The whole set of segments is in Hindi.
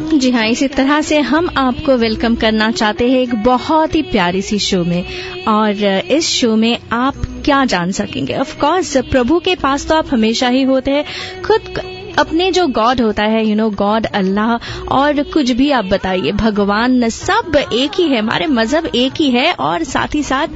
जी हाँ, इसी तरह से हम आपको वेलकम करना चाहते हैं एक बहुत ही प्यारी सी शो में। और इस शो में आप क्या जान सकेंगे? ऑफ कोर्स प्रभु के पास तो आप हमेशा ही होते हैं, खुद अपने जो गॉड होता है, गॉड, अल्लाह, और कुछ भी आप बताइए, भगवान, सब एक ही है, हमारे मजहब एक ही है। और साथ ही साथ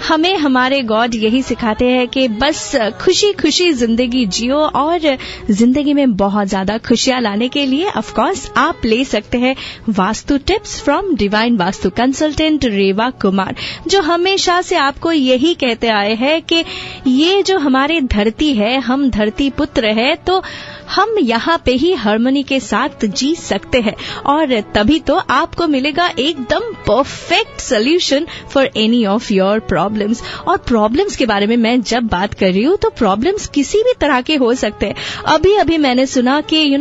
हमें हमारे गॉड यही सिखाते हैं कि बस खुशी खुशी जिंदगी जियो, और जिंदगी में बहुत ज्यादा खुशियां लाने के लिए ऑफ कोर्स आप ले सकते हैं vastu tips from divine vastu consultant Reva Kumar, जो हमेशा से आपको यही कहते आए हैं कि ये जो हमारी धरती है, हम धरती पुत्र है, तो हम यहाँ पे ही हार्मनी के साथ जी सकते हैं, और तभी तो आपको मिलेगा एकदम perfect solution for any of your problems. और प्रॉब्लम्स के बारे में मैं जब बात कर रही हूँ तो प्रॉब्लम्स किसी भी तरह के हो सकते हैं। अभी अभी मैंने सुना कि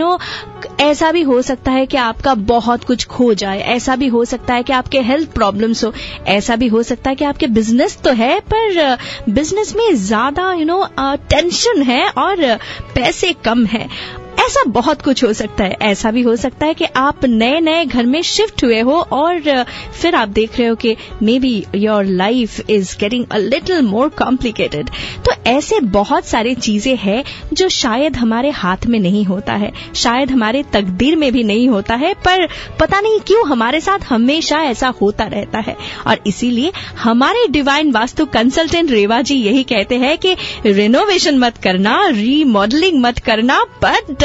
ऐसा भी हो सकता है कि आपका बहुत कुछ खो जाए, ऐसा भी हो सकता है कि आपके हेल्थ प्रॉब्लम्स हो, ऐसा भी हो सकता है कि आपके बिजनेस तो है पर बिजनेस में ज्यादा टेंशन है और पैसे कम है, ऐसा बहुत कुछ हो सकता है। ऐसा भी हो सकता है कि आप नए नए घर में शिफ्ट हुए हो और फिर आप देख रहे हो कि may be your life is getting a little more complicated. तो ऐसे बहुत सारी चीजें हैं जो शायद हमारे हाथ में नहीं होता है, शायद हमारे तकदीर में भी नहीं होता है, पर पता नहीं क्यों हमारे साथ हमेशा ऐसा होता रहता है। और इसीलिए हमारे डिवाइन वास्तु कंसल्टेंट रेवा जी यही कहते हैं कि रिनोवेशन मत करना, रीमॉडलिंग मत करना, but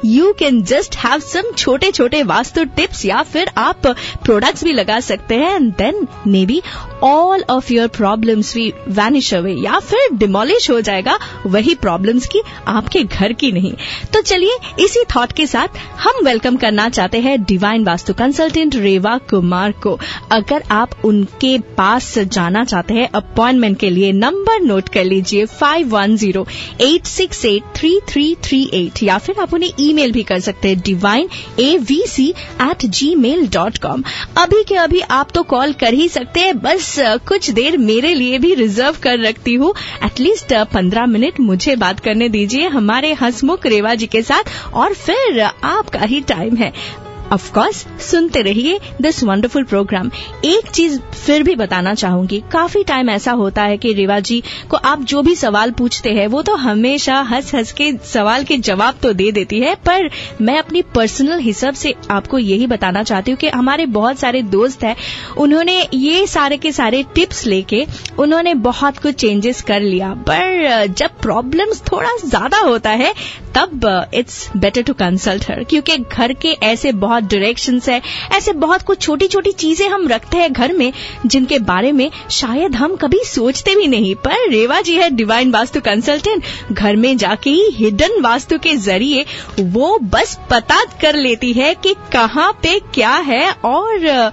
you can just have some छोटे छोटे वास्तु टिप्स, या फिर आप प्रोडक्ट्स भी लगा सकते हैं, and then maybe all of your problems we vanish away, या फिर डिमोलिश हो जाएगा वही प्रॉब्लम्स की, आपके घर की नहीं। तो चलिए इसी थॉट के साथ हम वेलकम करना चाहते हैं डिवाइन वास्तु कंसल्टेंट रेवा कुमार को। अगर आप उनके पास जाना चाहते हैं अपॉइंटमेंट के लिए, नंबर नोट कर लीजिए 5108683338, या फिर आप उन्हें ईमेल भी कर सकते हैं divineavc@gmail.com। अभी के अभी आप तो कॉल कर ही सकते हैं, बस कुछ देर मेरे लिए भी रिजर्व कर रखती हूँ, एटलीस्ट 15 मिनट मुझे बात करने दीजिए हमारे हंसमुख रेवा जी के साथ, और फिर आपका ही टाइम है। ऑफ कोर्स सुनते रहिए दिस वंडरफुल प्रोग्राम। एक चीज फिर भी बताना चाहूंगी, काफी टाइम ऐसा होता है कि रेवा जी को आप जो भी सवाल पूछते हैं वो तो हमेशा हंस हंस के सवाल के जवाब तो दे देती है, पर मैं अपनी पर्सनल हिसाब से आपको यही बताना चाहती हूँ कि हमारे बहुत सारे दोस्त हैं, उन्होंने ये सारे के सारे टिप्स लेके उन्होंने बहुत कुछ चेंजेस कर लिया, पर जब प्रॉब्लम्स थोड़ा ज्यादा होता है तब इट्स बेटर टू कंसल्ट हर, क्योंकि घर के ऐसे बहुत डायरेक्शंस है, ऐसे बहुत कुछ छोटी छोटी चीजें हम रखते हैं घर में जिनके बारे में शायद हम कभी सोचते भी नहीं, पर रेवा जी है डिवाइन वास्तु कंसल्टेंट, घर में जाके ही हिडन वास्तु के जरिए वो बस पता कर लेती है कि कहाँ पे क्या है, और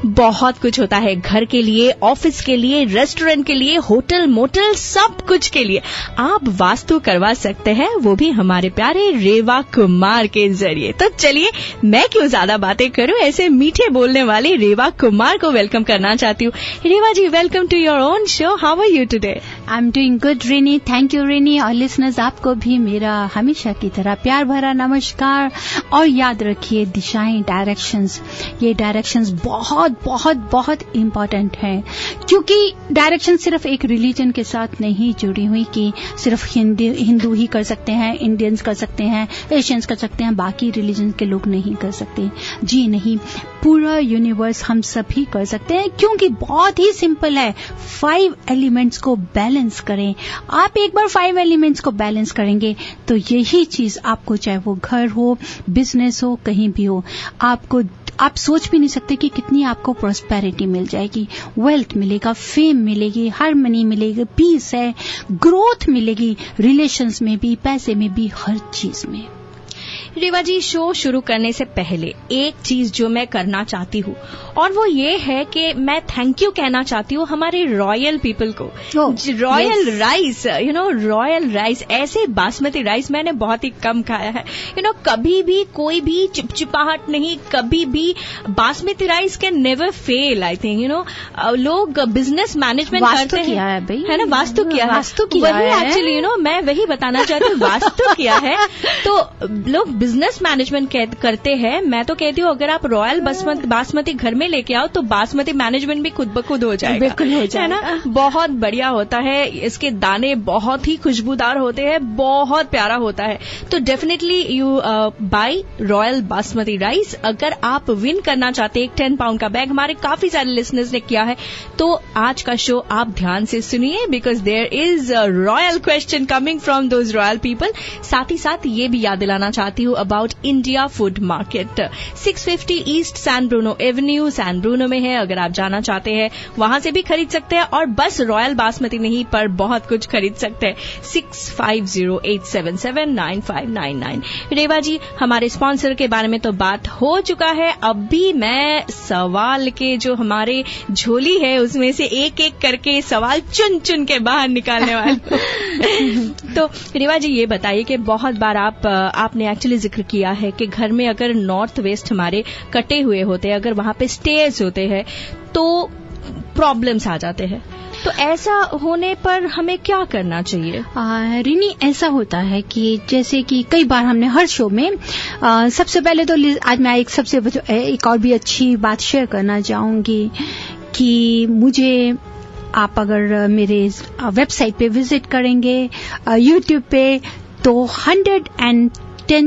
बहुत कुछ होता है घर के लिए, ऑफिस के लिए, रेस्टोरेंट के लिए, होटल मोटल, सब कुछ के लिए आप वास्तु करवा सकते हैं, वो भी हमारे प्यारे रेवा कुमार के जरिए। तो चलिए मैं क्यों ज्यादा बातें करूं, ऐसे मीठे बोलने वाले रेवा कुमार को वेलकम करना चाहती हूँ। Reva ji, welcome to your own show, how are you today? I am doing good Rini, thank you Rini. और लिसनर्स, आपको भी मेरा हमेशा की तरह प्यार भरा नमस्कार। और याद रखिए दिशाएं, डायरेक्शंस, ये डायरेक्शंस बहुत बहुत बहुत इम्पोर्टेंट है, क्योंकि डायरेक्शन सिर्फ एक रिलीजन के साथ नहीं जुड़ी हुई कि सिर्फ हिंदू ही कर सकते हैं, इंडियंस कर सकते हैं, एशियंस कर सकते हैं, बाकी रिलीजन के लोग नहीं कर सकते। जी नहीं, पूरा यूनिवर्स हम सभी कर सकते हैं, क्योंकि बहुत ही सिंपल है। 5 एलिमेंट्स को बैलेंस करें। आप एक बार 5 एलिमेंट्स को बैलेंस करेंगे तो यही चीज आपको, चाहे वो घर हो, बिजनेस हो, कहीं भी हो, आप सोच भी नहीं सकते कि कितनी आपको प्रॉस्पेरिटी मिल जाएगी, वेल्थ मिलेगा, फेम मिलेगी, हार्मनी मिलेगी, पीस है, ग्रोथ मिलेगी, रिलेशंस में भी, पैसे में भी, हर चीज में। रेवा जी, शो शुरू करने से पहले एक चीज जो मैं करना चाहती हूँ, और वो ये है कि मैं थैंक यू कहना चाहती हूँ हमारे रॉयल पीपल को। रॉयल राइस, रॉयल राइस, ऐसे बासमती राइस मैंने बहुत ही कम खाया है। कभी भी कोई भी चिपचिपाहट नहीं, कभी भी basmati rice can never fail. I think लोग बिजनेस मैनेजमेंट करते हैं, है ना, वास्तु किया है, एक्चुअली मैं वही बताना चाहती हूँ, वास्तु किया है तो लोग बिजनेस मैनेजमेंट करते हैं, मैं तो कहती हूँ अगर आप रॉयल बासमती घर में लेके आओ तो बासमती मैनेजमेंट भी खुद ब खुद हो जाएगा। बिल्कुल हो जाएगा, है ना। बहुत बढ़िया होता है, इसके दाने बहुत ही खुशबूदार होते हैं, बहुत प्यारा होता है। तो definitely you buy royal basmati rice. अगर आप विन करना चाहते हैं एक 10 पाउंड का बैग, हमारे काफी सारे लिसनर्स ने किया है, तो आज का शो आप ध्यान से सुनिए, because there is a royal question coming from those royal people. साथ ही साथ ये भी याद दिलाना चाहती हूँ about India food market, 650 East San Bruno Avenue, San Bruno में है। अगर आप जाना चाहते हैं वहां से भी खरीद सकते हैं, और बस रॉयल बासमती नहीं पर बहुत कुछ खरीद सकते हैं। 6508779599। रेवा जी, हमारे स्पॉन्सर के बारे में तो बात हो चुका है, अभी मैं सवाल के जो हमारे झोली है उसमें से एक एक करके सवाल चुन चुन के बाहर निकालने वाली तो रेवा जी ये बताइए कि बहुत बार आपने एक्चुअली जिक्र किया है कि घर में अगर नॉर्थ वेस्ट हमारे कटे हुए होते हैं, अगर वहां पे स्टेयर्स होते हैं तो प्रॉब्लम्स आ जाते हैं, तो ऐसा होने पर हमें क्या करना चाहिए? रिनी, ऐसा होता है कि जैसे कि कई बार हमने हर शो में सबसे पहले तो आज मैं एक और भी अच्छी बात शेयर करना चाहूंगी कि मुझे आप अगर मेरे वेबसाइट पे विजिट करेंगे यूट्यूब पे तो 110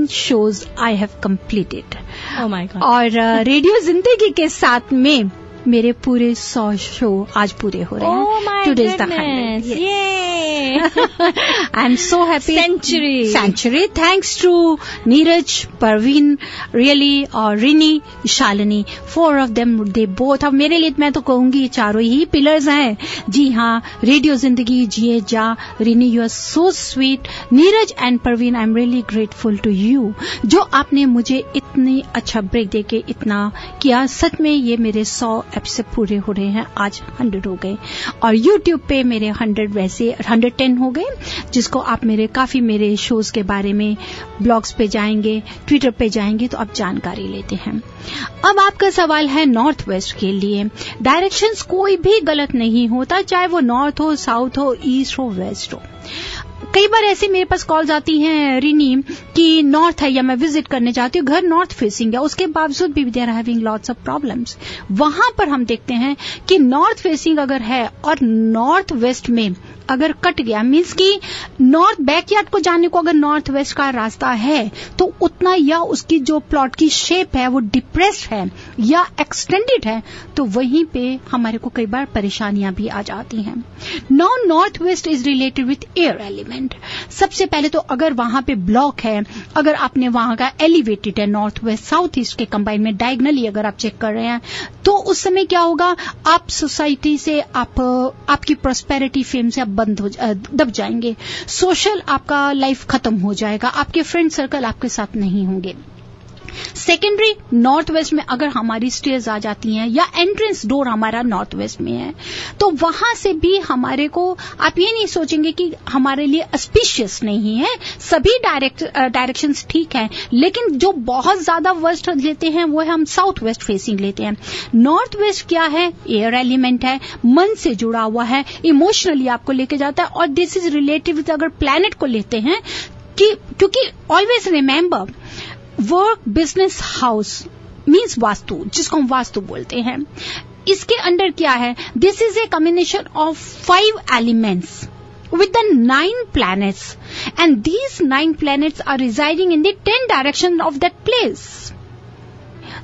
shows I have completed. Oh my God. और रेडियो जिंदगी के साथ में मेरे पूरे 100 शो आज पूरे हो रहे हैं. Oh my Today's goodness. the 100. Yay. I'm so happy. Century. Thanks to Neeraj, Parveen, really, और Rini, Shalini. 4 of them, they both. अब मेरे लिए मैं तो कहूंगी ये चारों ही पिलर्स हैं. जी हाँ, रेडियो जिंदगी जिए जा. Rini, you are so sweet. Neeraj and Parveen, I'm really grateful to you. जो आपने मुझे इतनी अच्छा ब्रेक देके इतना किया. सच में ये मेरे 100 एपिसोड पूरे हो रहे हैं. आज 100 हो गए और YouTube पे मेरे 100 वैसे 110 हो गए, जिसको आप काफी मेरे शोज के बारे में ब्लॉग्स पे जाएंगे, ट्विटर पे जाएंगे तो आप जानकारी लेते हैं. अब आपका सवाल है नॉर्थ वेस्ट के लिए. डायरेक्शंस कोई भी गलत नहीं होता, चाहे वो नॉर्थ हो, साउथ हो, ईस्ट हो, वेस्ट हो. कई बार ऐसे मेरे पास कॉल्स आती हैं रिनी कि नॉर्थ है या मैं विजिट करने चाहती हूँ, घर नॉर्थ फेसिंग है, उसके बावजूद भी they are having lots of problems. वहां पर हम देखते हैं कि नॉर्थ फेसिंग अगर है और नॉर्थ वेस्ट में अगर कट गया, मीन्स कि नॉर्थ बैकयार्ड को जाने को अगर नॉर्थ वेस्ट का रास्ता है तो उतना, या उसकी जो प्लॉट की शेप है वो डिप्रेस्ड है या एक्सटेंडेड है, तो वहीं पे हमारे को कई बार परेशानियां भी आ जाती हैं. Now north west is related with air element. सबसे पहले तो अगर वहां पे ब्लॉक है, अगर आपने वहां का एलिवेटेड है, नॉर्थ वेस्ट साउथ ईस्ट के कंबाइन में डायगनली अगर आप चेक कर रहे हैं, तो उस समय क्या होगा, आप सोसाइटी से आपकी प्रॉस्पेरिटी फेम से दब जाएंगे. सोशल आपका लाइफ खत्म हो जाएगा, आपके फ्रेंड सर्कल आपके साथ नहीं होंगे. सेकेंडरी, नॉर्थ वेस्ट में अगर हमारी स्टेयर्स आ जाती हैं या एंट्रेंस डोर हमारा नॉर्थ वेस्ट में है, तो वहां से भी हमारे को, आप ये नहीं सोचेंगे कि हमारे लिए अस्पिशियस नहीं है, सभी डायरेक्शंस ठीक हैं, लेकिन जो बहुत ज्यादा वेस्ट लेते हैं वो हम साउथ वेस्ट फेसिंग लेते हैं. नॉर्थ वेस्ट क्या है, एयर एलिमेंट है, मन से जुड़ा हुआ है, इमोशनली आपको लेके जाता है, और दिस इज रिलेटेड विद अगर प्लैनेट को लेते हैं क्योंकि always remember, work, business, house means vastu, जिसको हम वास्तु बोलते हैं. इसके अंडर क्या है, this is a combination of 5 elements with the 9 planets, and these 9 planets are residing in the 10 direction of that place.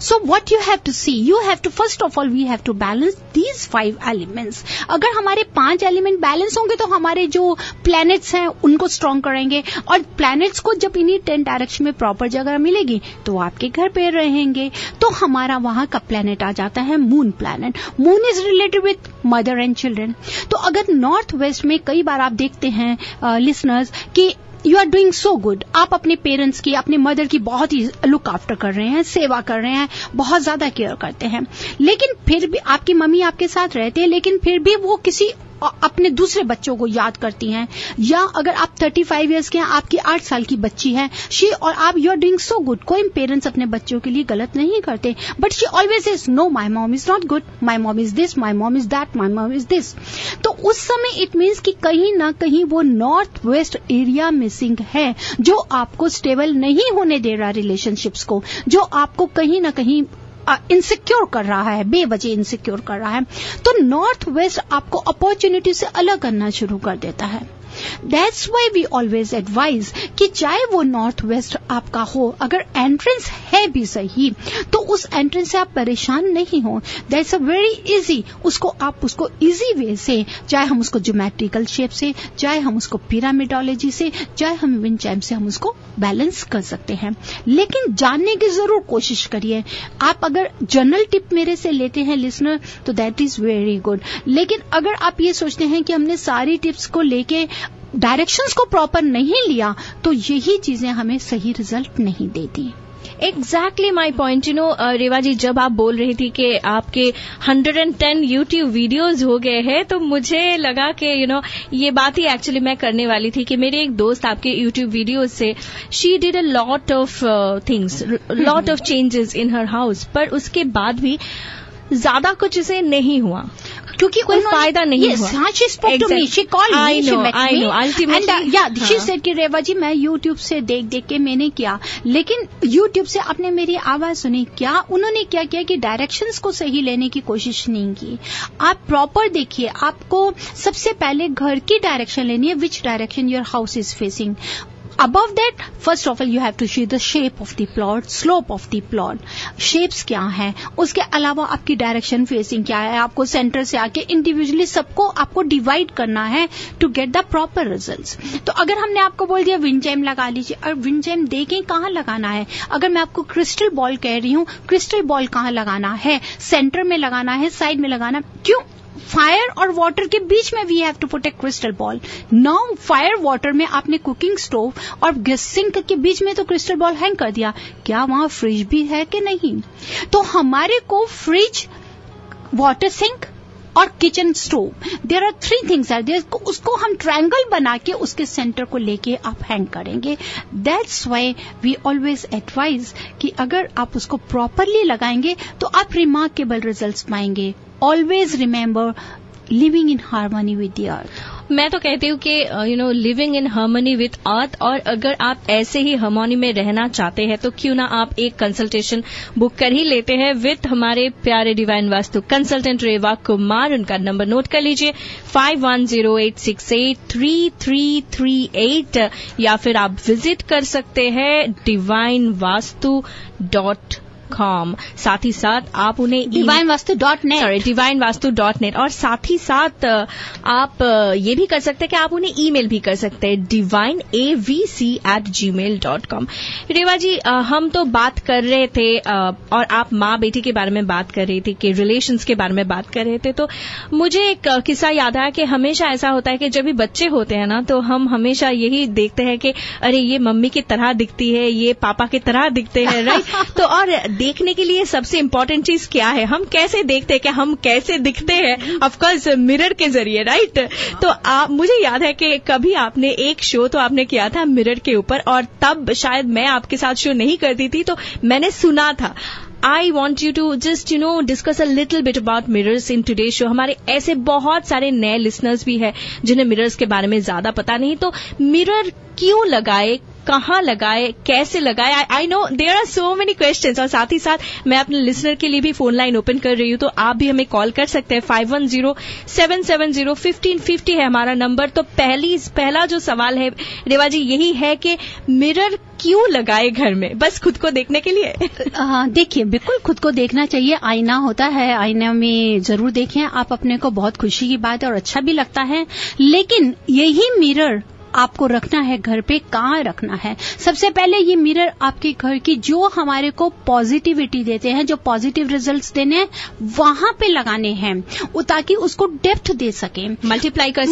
So what you have to see, you have to, first of all, we have to balance these 5 elements. अगर हमारे 5 एलिमेंट बैलेंस होंगे तो हमारे जो प्लैनेट्स हैं उनको स्ट्रॉन्ग करेंगे, और प्लैनेट्स को जब इन्हीं 10 डायरेक्शन में प्रॉपर जगह मिलेगी तो आपके घर पे रहेंगे. तो हमारा वहां का प्लैनेट आ जाता है moon planet. Moon is related with mother and children. तो अगर नॉर्थ वेस्ट में कई बार आप देखते हैं लिसनर्स कि you are doing so good, आप अपने पेरेंट्स की, अपने मदर की बहुत ही लुक आफ्टर कर रहे हैं, सेवा कर रहे हैं, बहुत ज्यादा केयर करते हैं, लेकिन फिर भी आपकी मम्मी आपके साथ रहते हैं, लेकिन फिर भी वो किसी अपने दूसरे बच्चों को याद करती हैं, या अगर आप 35 इयर्स के हैं, आपकी 8 साल की बच्ची है, और आप you are doing so good. कोई पेरेंट्स अपने बच्चों के लिए गलत नहीं करते, but she always says no, my mom is not good, my mom is this, my mom is that, my mom is this. तो उस समय इट मीन्स कि कहीं ना कहीं वो नॉर्थ वेस्ट एरिया मिसिंग है, जो आपको स्टेबल नहीं होने दे रहा रिलेशनशिप्स को, जो आपको कहीं ना कहीं इनसिक्योर कर रहा है, बेवजह इनसिक्योर कर रहा है. तो नॉर्थ वेस्ट आपको अपॉर्चुनिटी से अलग करना शुरू कर देता है. That's why we always advise कि चाहे वो नॉर्थ वेस्ट आपका हो, अगर एंट्रेंस है भी सही, तो उस एंट्रेंस से आप परेशान नहीं हो. That's a very easy. उसको इजी वे से, चाहे हम उसको ज्योमेट्रिकल शेप से, चाहे हम उसको पिरामिडोलॉजी से, चाहे हम विंड चाइम से, हम उसको बैलेंस कर सकते हैं. लेकिन जानने की जरूर कोशिश करिए. आप अगर जनरल टिप मेरे से लेते हैं लिसनर, तो दैट इज वेरी गुड. लेकिन अगर आप ये सोचते हैं कि हमने सारी टिप्स को लेके डायरेक्शंस को प्रॉपर नहीं लिया, तो यही चीजें हमें सही रिजल्ट नहीं देती. Exactly my point. रेवा जी, जब आप बोल रही थी कि आपके 110 यूट्यूब वीडियोज हो गए हैं, तो मुझे लगा कि ये बात ही एक्चुअली मैं करने वाली थी कि मेरे एक दोस्त आपके यूट्यूब वीडियोज से, she did a lot of things, lot of changes in her house, पर उसके बाद भी ज्यादा कुछ इसे नहीं हुआ, क्योंकि कोई फायदा नहीं हुआ. हाँ, she spoke to me. She called me. She met me. Ultimately, and she said कि रेवा जी, मैं YouTube से देख के मैंने किया, लेकिन YouTube से आपने मेरी आवाज सुनी क्या? उन्होंने क्या किया कि डायरेक्शंस को सही लेने की कोशिश नहीं की. आप प्रॉपर देखिए. आपको सबसे पहले घर की डायरेक्शन लेनी है, which direction your house is facing. Above that, first of all, you have to see the shape of the plot, slope of the plot. Shapes क्या है, उसके अलावा आपकी डायरेक्शन फेसिंग क्या है. आपको सेंटर से आके इंडिविजुअली सबको आपको डिवाइड करना है to get the proper results. तो अगर हमने आपको बोल दिया विंड चाइम लगा लीजिए, और विंड चाइम देखें कहाँ लगाना है. अगर मैं आपको क्रिस्टल बॉल कह रही हूँ, क्रिस्टल बॉल कहाँ लगाना है, सेंटर में लगाना है, साइड में लगाना, क्यों? फायर और वाटर के बीच में we have to put a crystal ball. Now fire water में आपने कुकिंग स्टोव और गैस सिंक के बीच में तो क्रिस्टल बॉल हैंग कर दिया. क्या वहां फ्रिज भी है कि नहीं? तो हमारे को फ्रिज, वाटर सिंक और kitchen stove, there are 3 things are there. उसको हम ट्रायंगल बना के उसके सेंटर को लेके आप हैंग करेंगे. That's why we always advise कि अगर आप उसको प्रॉपरली लगाएंगे तो आप रिमार्केबल रिजल्ट्स पाएंगे. Always remember living in harmony with the earth. मैं तो कहती हूँ कि living in harmony with earth, और अगर आप ऐसे ही हार्मनी में रहना चाहते हैं तो क्यों ना आप एक कंसल्टेशन बुक कर ही लेते हैं विथ हमारे प्यारे डिवाइन वास्तु कंसल्टेंट रेवा कुमार. उनका नंबर नोट कर लीजिए 5108683338, या फिर आप विजिट कर सकते हैं divinevastu.com. साथ ही साथ आप उन्हें divinevastu.net, और साथ ही साथ आप ये भी कर सकते हैं कि आप उन्हें ईमेल भी कर सकते हैं divineavc@gmail.com. रेवा जी, हम तो बात कर रहे थे और आप माँ बेटी के बारे में बात कर रही थी, कि रिलेशंस के बारे में बात कर रहे थे, तो मुझे एक किस्सा याद आया कि हमेशा ऐसा होता है कि जब भी बच्चे होते हैं ना, तो हम हमेशा यही देखते हैं कि अरे ये मम्मी की तरह दिखती है, ये पापा की तरह दिखते हैं, राइट? तो और देखने के लिए सबसे इम्पोर्टेंट चीज क्या है? हम कैसे देखते हैं कि हम कैसे दिखते हैं? ऑफकोर्स मिरर के जरिए, राइट? तो मुझे याद है कि कभी आपने एक शो तो आपने किया था मिरर के ऊपर, और तब शायद मैं आपके साथ शो नहीं करती थी, तो मैंने सुना था. I want you to just discuss a little bit about mirrors in today's show. हमारे ऐसे बहुत सारे नए लिसनर्स भी हैं जिन्हें मिरर्स के बारे में ज्यादा पता नहीं. तो मिरर क्यों लगाए, कहाँ लगाए, कैसे लगाए? I know there are so many questions. और साथ ही साथ मैं अपने लिसनर के लिए भी फोन लाइन ओपन कर रही हूँ, तो आप भी हमें कॉल कर सकते हैं. 5107701550 है हमारा नंबर. तो पहला जो सवाल है रेवा जी यही है कि मिरर क्यों लगाए घर में? बस खुद को देखने के लिए? देखिए, बिल्कुल खुद को देखना चाहिए. आईना होता है, आईना में जरूर देखें आप अपने को, बहुत खुशी की बात है और अच्छा भी लगता है. लेकिन यही मिरर आपको रखना है घर पे, कहाँ रखना है? सबसे पहले ये मिरर आपके घर की जो हमारे को पॉजिटिविटी देते हैं, जो पॉजिटिव रिजल्ट्स देने हैं, वहां पे लगाने हैं, ताकि उसको डेप्थ दे सके, मल्टीप्लाई कर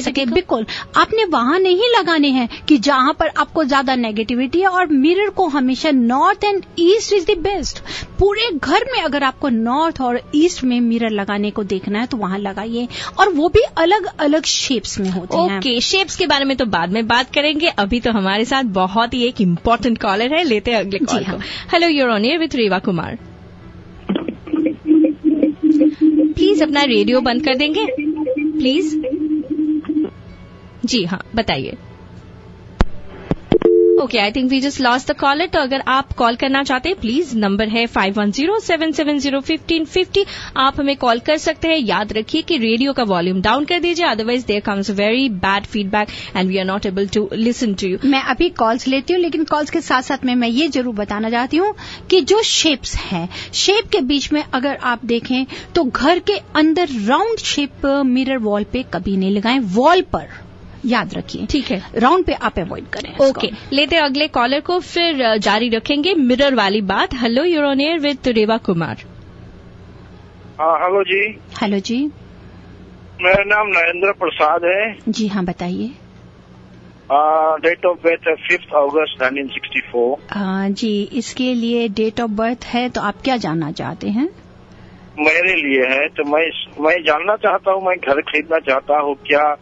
सके। बिल्कुल, आपने वहां नहीं लगाने हैं कि जहां पर आपको ज्यादा नेगेटिविटी है। और मिरर को हमेशा north and east is the best. पूरे घर में अगर आपको नॉर्थ और ईस्ट में मिरर लगाने को देखना है तो वहां लगाइए, और वो भी अलग अलग शेप्स में होते हैं। ओके, शेप्स के बारे में तो बाद में बात करेंगे। अभी तो हमारे साथ बहुत ही एक इम्पोर्टेंट कॉलर है, लेते हैं अगले कॉल को। Hello, you're on air with Reva Kumar. Please अपना रेडियो बंद कर देंगे प्लीज। जी हाँ, बताइए। Okay, I think we just lost the caller. तो अगर आप कॉल करना चाहते हैं, प्लीज नंबर है 5107701550। आप हमें कॉल कर सकते हैं। याद रखिए कि रेडियो का वॉल्यूम डाउन कर दीजिए, otherwise there comes very bad feedback and we are not able to listen to you. मैं अभी कॉल्स लेती हूँ, लेकिन कॉल्स के साथ साथ में मैं ये जरूर बताना चाहती हूँ कि जो शेप्स है, शेप के बीच में अगर आप देखें तो घर के अंदर राउंड शेप मिरर वॉल पे कभी नहीं लगाएं, वॉल पर, याद रखिए। ठीक है, राउंड पे आप अवॉइड करें। ओके, लेते हैं अगले कॉलर को, फिर जारी रखेंगे मिरर वाली बात। Hello, you're on air with Reva Kumar. Hello जी। हेलो जी, मेरा नाम नरेंद्र प्रसाद है। जी हाँ, बताइए। डेट ऑफ बर्थ है 5 अगस्त 1964। जी, इसके लिए डेट ऑफ बर्थ है, तो आप क्या जानना चाहते हैं? मेरे लिए है, तो मैं जानना चाहता हूँ, मैं घर खरीदना चाहता हूँ, क्या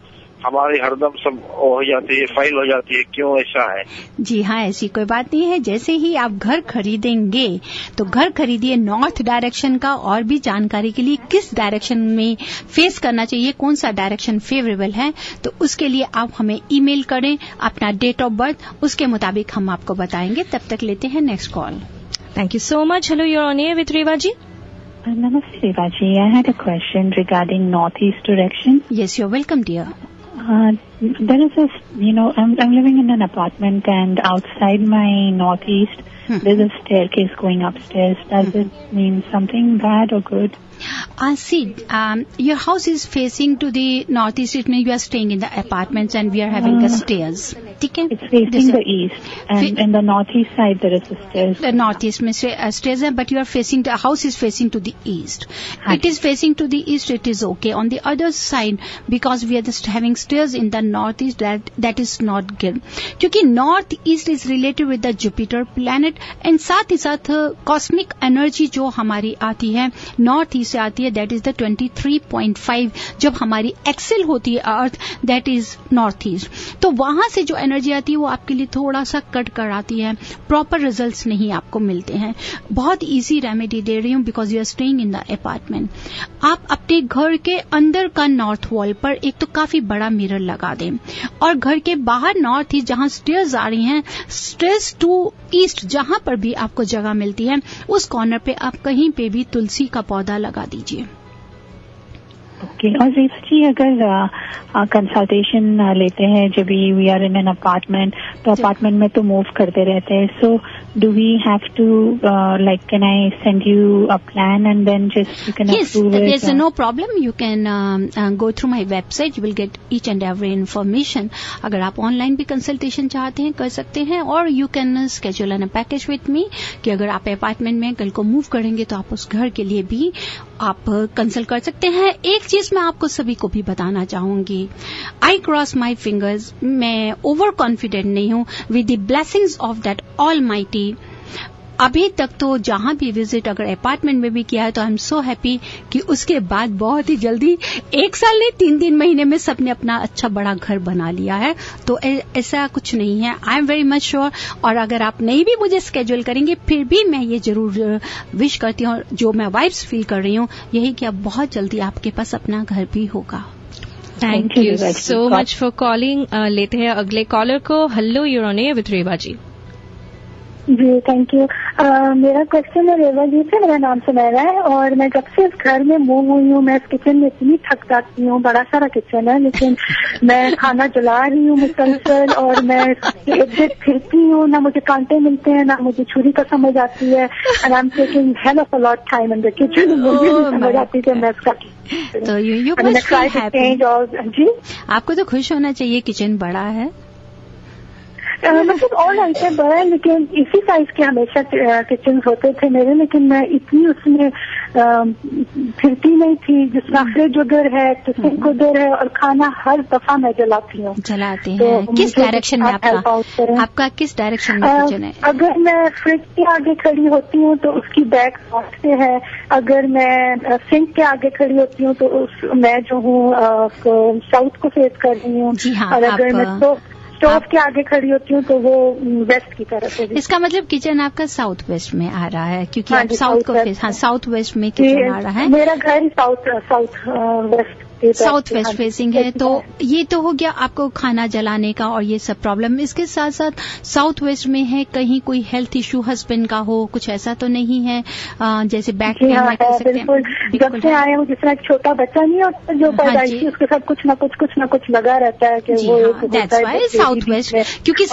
हमारी हरदम सब हो जाती है, फाइल हो जाती है, क्यों ऐसा है? जी हाँ, ऐसी कोई बात नहीं है। जैसे ही आप घर खरीदेंगे तो घर खरीदिए नॉर्थ डायरेक्शन का, और भी जानकारी के लिए किस डायरेक्शन में फेस करना चाहिए, कौन सा डायरेक्शन फेवरेबल है, तो उसके लिए आप हमें ईमेल करें अपना डेट ऑफ बर्थ, उसके मुताबिक हम आपको बताएंगे। तब तक लेते हैं next call. Thank you so much. Hello, you're on air with Reva ji. Namaste, Revaji. I had a question regarding northeast direction. Yes, you're welcome, dear. There is this, I'm living in an apartment, and outside my northeast, there's a staircase going upstairs. Does it mean something bad or good? See, your house is facing to the northeast. It means you are staying in the apartments and we are having the stairs. Okay? It's facing the east, and in the northeast side there is the stairs. The northeast means stairs, but you are facing, the house is facing to the east. It is facing to the east, it is okay. On the other side, because we are just having stairs in the northeast, that is not good. क्योंकि northeast is related with the Jupiter planet, and साथ ही साथ cosmic energy जो हमारी आती है नॉर्थ ईस्ट से आती है, दैट इज द 23.5। जब हमारी एक्सेल होती है अर्थ, दैट इज नॉर्थ ईस्ट, तो वहां से जो एनर्जी आती है वो आपके लिए थोड़ा सा कट कर आती है, प्रॉपर रिजल्ट्स नहीं आपको मिलते हैं। बहुत इजी रेमेडी दे रही हूँ, because you are staying in the apartment. आप अपने घर के अंदर का नॉर्थ वॉल पर एक तो काफी बड़ा मिरर लगा दें, और घर के बाहर नॉर्थ ईस्ट जहां स्टेयर्स आ रही हैं, स्टेयर्स टू ईस्ट जहां पर भी आपको जगह मिलती है, उस कॉर्नर पे आप कहीं पे भी तुलसी का पौधा लगा दीजिए। ओके, और रेवा जी, अगर कंसल्टेशन लेते हैं जब we are in an apartment, तो अपार्टमेंट में तो मूव करते रहते हैं, so do we have to like can I send you a plan and then just you can approve it? Yes, no problem. You can go through my website. You will get each and every information. अगर आप ऑनलाइन भी कंसल्टेशन चाहते हैं कर सकते हैं, और you can schedule an package with me, कि अगर आप अपार्टमेंट में कल को मूव करेंगे तो आप उस घर के लिए भी आप कंसल्ट कर सकते हैं। एक चीज मैं आपको सभी को भी बताना चाहूंगी, आई क्रॉस माई फिंगर्स, मैं ओवर कॉन्फिडेंट नहीं हूं, with the blessings of that almighty. अभी तक तो जहां भी विजिट अगर अपार्टमेंट में भी किया है, तो आई एम सो हैप्पी कि उसके बाद बहुत ही जल्दी, 1 साल नहीं 3 महीने में सबने अपना अच्छा बड़ा घर बना लिया है। तो ऐसा कुछ नहीं है, I am very much sure. और अगर आप नहीं भी मुझे स्केड्यूल करेंगे, फिर भी मैं ये जरूर विश करती हूँ, जो मैं वाइब्स फील कर रही हूँ, यही कि अब बहुत जल्दी आपके पास अपना घर भी होगा। Thank you so much for calling. लेते हैं अगले कॉलर को। Hello, you're on air with Reva ji. जी, थैंक यू। मेरा क्वेश्चन है रेवा जी से, मेरा नाम सुनहरा है और मैं जब से इस घर में मूव हुई हूँ मैं इस किचन में इतनी थक जाती हूँ, बड़ा सारा किचन है लेकिन मैं खाना जला रही हूँ मुसलसल और मैं एक फिरती हूँ, ना मुझे कांटे मिलते हैं ना मुझे छुरी का समझ आती है and I am taking hell of a lot time in the kitchen, मुझे समझ आती है मैं इसका तो यू जी आपको तो खुश होना चाहिए, किचन बड़ा है मतलब ऑल राइट है, बड़ा है लेकिन इसी साइज के हमेशा किचन होते थे मेरे, लेकिन मैं इतनी उसमें फिरती नहीं थी जितना फ्रिज उधर है तो सिंक उधर है और खाना हर दफा मैं जलाती हूँ। जलाते हैं तो किस डायरेक्शन में आपका किस डायरेक्शन में किचन है? अगर मैं फ्रिज के आगे खड़ी होती हूँ तो उसकी बैक नॉर्थ से है, अगर मैं सिंक के आगे खड़ी होती हूँ तो मैं जो हूँ साउथ को फेस कर रही हूँ, और अगर मैं स्टोव के आगे खड़ी होती हूँ तो वो वेस्ट की तरफ है। इसका मतलब किचन आपका साउथ वेस्ट में आ रहा है क्योंकि आप साउथ को फेस, साउथ वेस्ट में किचन आ रहा है। मेरा घर ही साउथ वेस्ट फेसिंग है, तो ये तो हो गया आपको खाना जलाने का और ये सब प्रॉब्लम। इसके साथ साथ साउथ वेस्ट में है, कहीं कोई हेल्थ इश्यू हस्बैंड का हो, कुछ ऐसा तो नहीं है जैसे बैक पेन में कह सकते हैं? जब से आए हो जिस तरह छोटा बच्चा नहीं होता जो पैदाइशी उसके साथ कुछ ना कुछ लगा रहता है कि वो साउथ वेस्ट, क्योंकि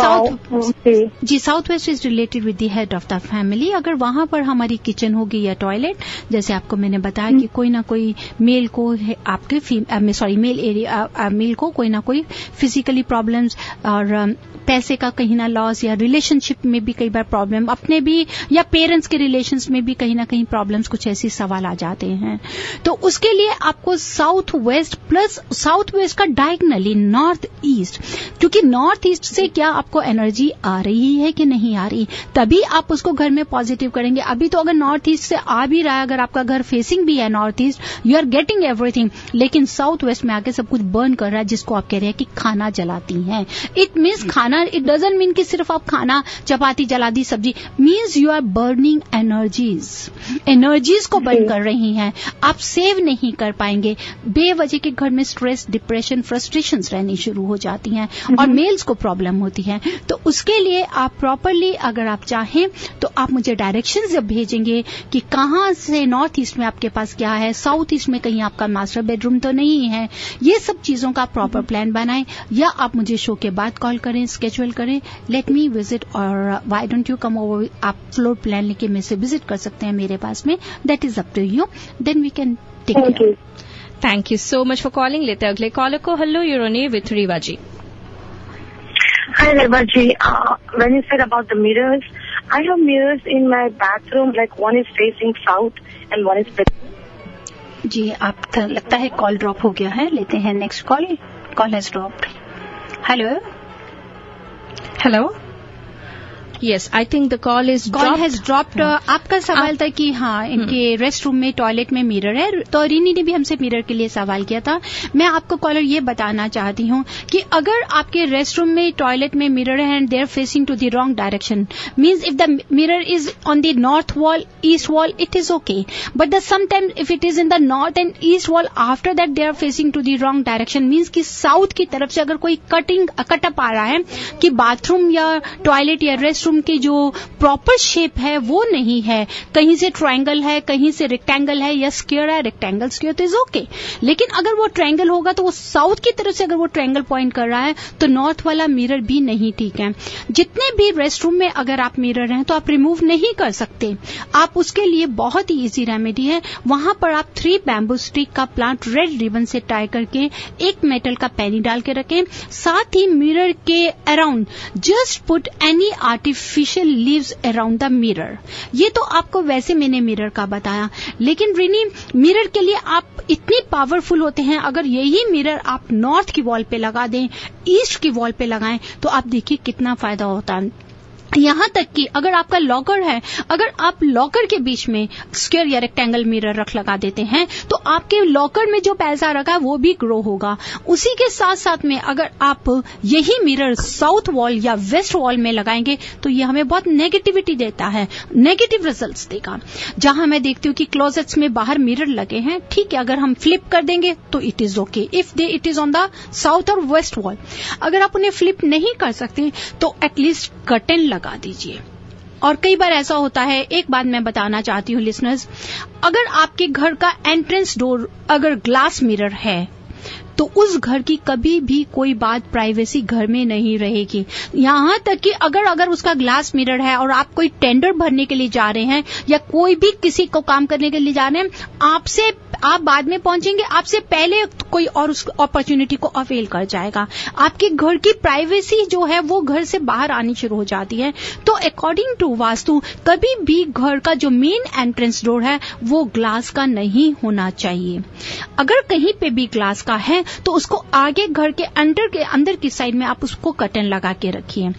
south west is related with the head of the family. अगर वहां पर हमारी किचन होगी या टॉयलेट, जैसे आपको मैंने बताया कि कोई ना कोई मेल को आपके मेल को कोई ना कोई फिजिकली प्रॉब्लम्स और पैसे का कहीं ना लॉस या रिलेशनशिप में भी कई बार प्रॉब्लम, अपने भी या पेरेंट्स के रिलेशंस में भी कहीं ना कहीं प्रॉब्लम्स, कुछ ऐसी सवाल आ जाते हैं। तो उसके लिए आपको south west plus south west का डायगनली नॉर्थ ईस्ट, क्योंकि नॉर्थ ईस्ट से क्या आपको एनर्जी आ रही है कि नहीं आ रही, तभी आप उसको घर में पॉजिटिव करेंगे। अभी तो अगर नॉर्थ ईस्ट से आ भी रहा है, अगर आपका घर फेसिंग भी है north east, you are getting everything, लेकिन साउथ वेस्ट में आके सब कुछ बर्न कर रहा है, जिसको आप कह रहे हैं कि खाना जलाती हैं। इट मीन्स खाना, इट डजंट मीन कि सिर्फ आप खाना चपाती जला दी सब्जी, means you are burning energies को बर्न कर रही हैं, आप सेव नहीं कर पाएंगे। बेवजह के घर में स्ट्रेस, डिप्रेशन, फ्रस्ट्रेशंस रहनी शुरू हो जाती हैं और मेल्स को प्रॉब्लम होती है। तो उसके लिए आप प्रॉपरली अगर आप चाहें तो आप मुझे डायरेक्शंस जब भेजेंगे कि कहां से नॉर्थ ईस्ट में आपके पास क्या है, साउथ ईस्ट में कहीं आपका मास्टर बेडरूम तो नहीं है, ये सब चीजों का प्रॉपर प्लान बनाएं, या आप मुझे शो के बाद कॉल करें, स्केड्यूल करें, लेट मी विजिट, और why don't you come over, आप फ्लोर प्लान लेके मेरे से विजिट कर सकते हैं मेरे पास में, that is up to you, then we can take care. Thank you so much for calling. लेते अगले कॉलर को। Hello, you're on air with Reva ji. Hi Reva ji, when you said about the mirrors, I have mirrors in my bathroom, like one is facing south and one is जी, आपका लगता है कॉल ड्रॉप हो गया है, लेते हैं next call. Call has dropped. Hello yes, I think the call has dropped. आपका सवाल था कि हाँ, इनके रेस्ट रूम में, टॉयलेट में मिरर है, तो रीनी ने भी हमसे मिरर के लिए सवाल किया था। मैं आपको कॉलर ये बताना चाहती हूँ कि अगर आपके रेस्ट रूम में, टॉयलेट में मिरर है and they are facing to the wrong direction, means if the mirror is on the north wall, east wall, it is okay, but sometimes if it is in the north and east wall, after that they are facing to the wrong direction, means कि साउथ की तरफ से अगर कोई कटअप आ रहा है कि बाथरूम या टॉयलेट या रेस्ट रूम की जो प्रॉपर शेप है वो नहीं है, कहीं से ट्रायंगल है, कहीं से रेक्टेंगल है, या स्क्वायर है, रेक्टेंगल स्क्वायर तो इज ओके, लेकिन अगर वो ट्रायंगल होगा तो वो साउथ की तरफ से अगर वो ट्रायंगल पॉइंट कर रहा है तो नॉर्थ वाला मिरर भी नहीं ठीक है। जितने भी रेस्ट रूम में अगर आप मिरर हैं तो आप रिमूव नहीं कर सकते, आप उसके लिए बहुत ही इजी रेमेडी है, वहां पर आप 3 बैम्बू स्टिक का प्लांट रेड रिबन से टाई करके एक मेटल का पेनी डाल के रखें, साथ ही मिरर के around just put any artificial leaves around the mirror. ये तो आपको वैसे मैंने मिरर का बताया, लेकिन रिनी मिरर के लिए आप इतनी पावरफुल होते हैं, अगर यही मिरर आप नॉर्थ की वॉल पे लगा दें, ईस्ट की वॉल पे लगाएं, तो आप देखिए कितना फायदा होता है। यहां तक कि अगर आपका लॉकर है, अगर आप लॉकर के बीच में स्क्वायर या रेक्टेंगल मिरर लगा देते हैं तो आपके लॉकर में जो पैसा रखा है वो भी ग्रो होगा। उसी के साथ साथ में अगर आप यही मिरर साउथ वॉल या वेस्ट वॉल में लगाएंगे तो ये हमें बहुत नेगेटिविटी देता है, नेगेटिव रिजल्ट्स देगा। जहां मैं देखती हूँ कि क्लोजेट्स में बाहर मिरर लगे हैं, ठीक है, अगर हम फ्लिप कर देंगे तो it is okay if it is on the south और वेस्ट वॉल। अगर आप उन्हें फ्लिप नहीं कर सकते तो एटलीस्ट कर्टेन लगा दीजिए और कई बार ऐसा होता है, एक बात मैं बताना चाहती हूँ लिसनर्स, अगर आपके घर का एंट्रेंस डोर अगर ग्लास मिरर है तो उस घर की कभी भी कोई बात प्राइवेसी घर में नहीं रहेगी। यहाँ तक कि अगर उसका ग्लास मिरर है और आप कोई टेंडर भरने के लिए जा रहे हैं या कोई भी किसी को काम करने के लिए जा रहे हैं, आप बाद में पहुंचेंगे, आपसे पहले कोई और उस अपॉर्चुनिटी को अवेल कर जाएगा। आपके घर की प्राइवेसी जो है वो घर से बाहर आनी शुरू हो जाती है। तो अकॉर्डिंग टू वास्तु कभी भी घर का जो मेन एंट्रेंस डोर है वो ग्लास का नहीं होना चाहिए। अगर कहीं पे भी ग्लास का है तो उसको आगे घर के अंदर की साइड में आप उसको कर्टन लगा के रखिए।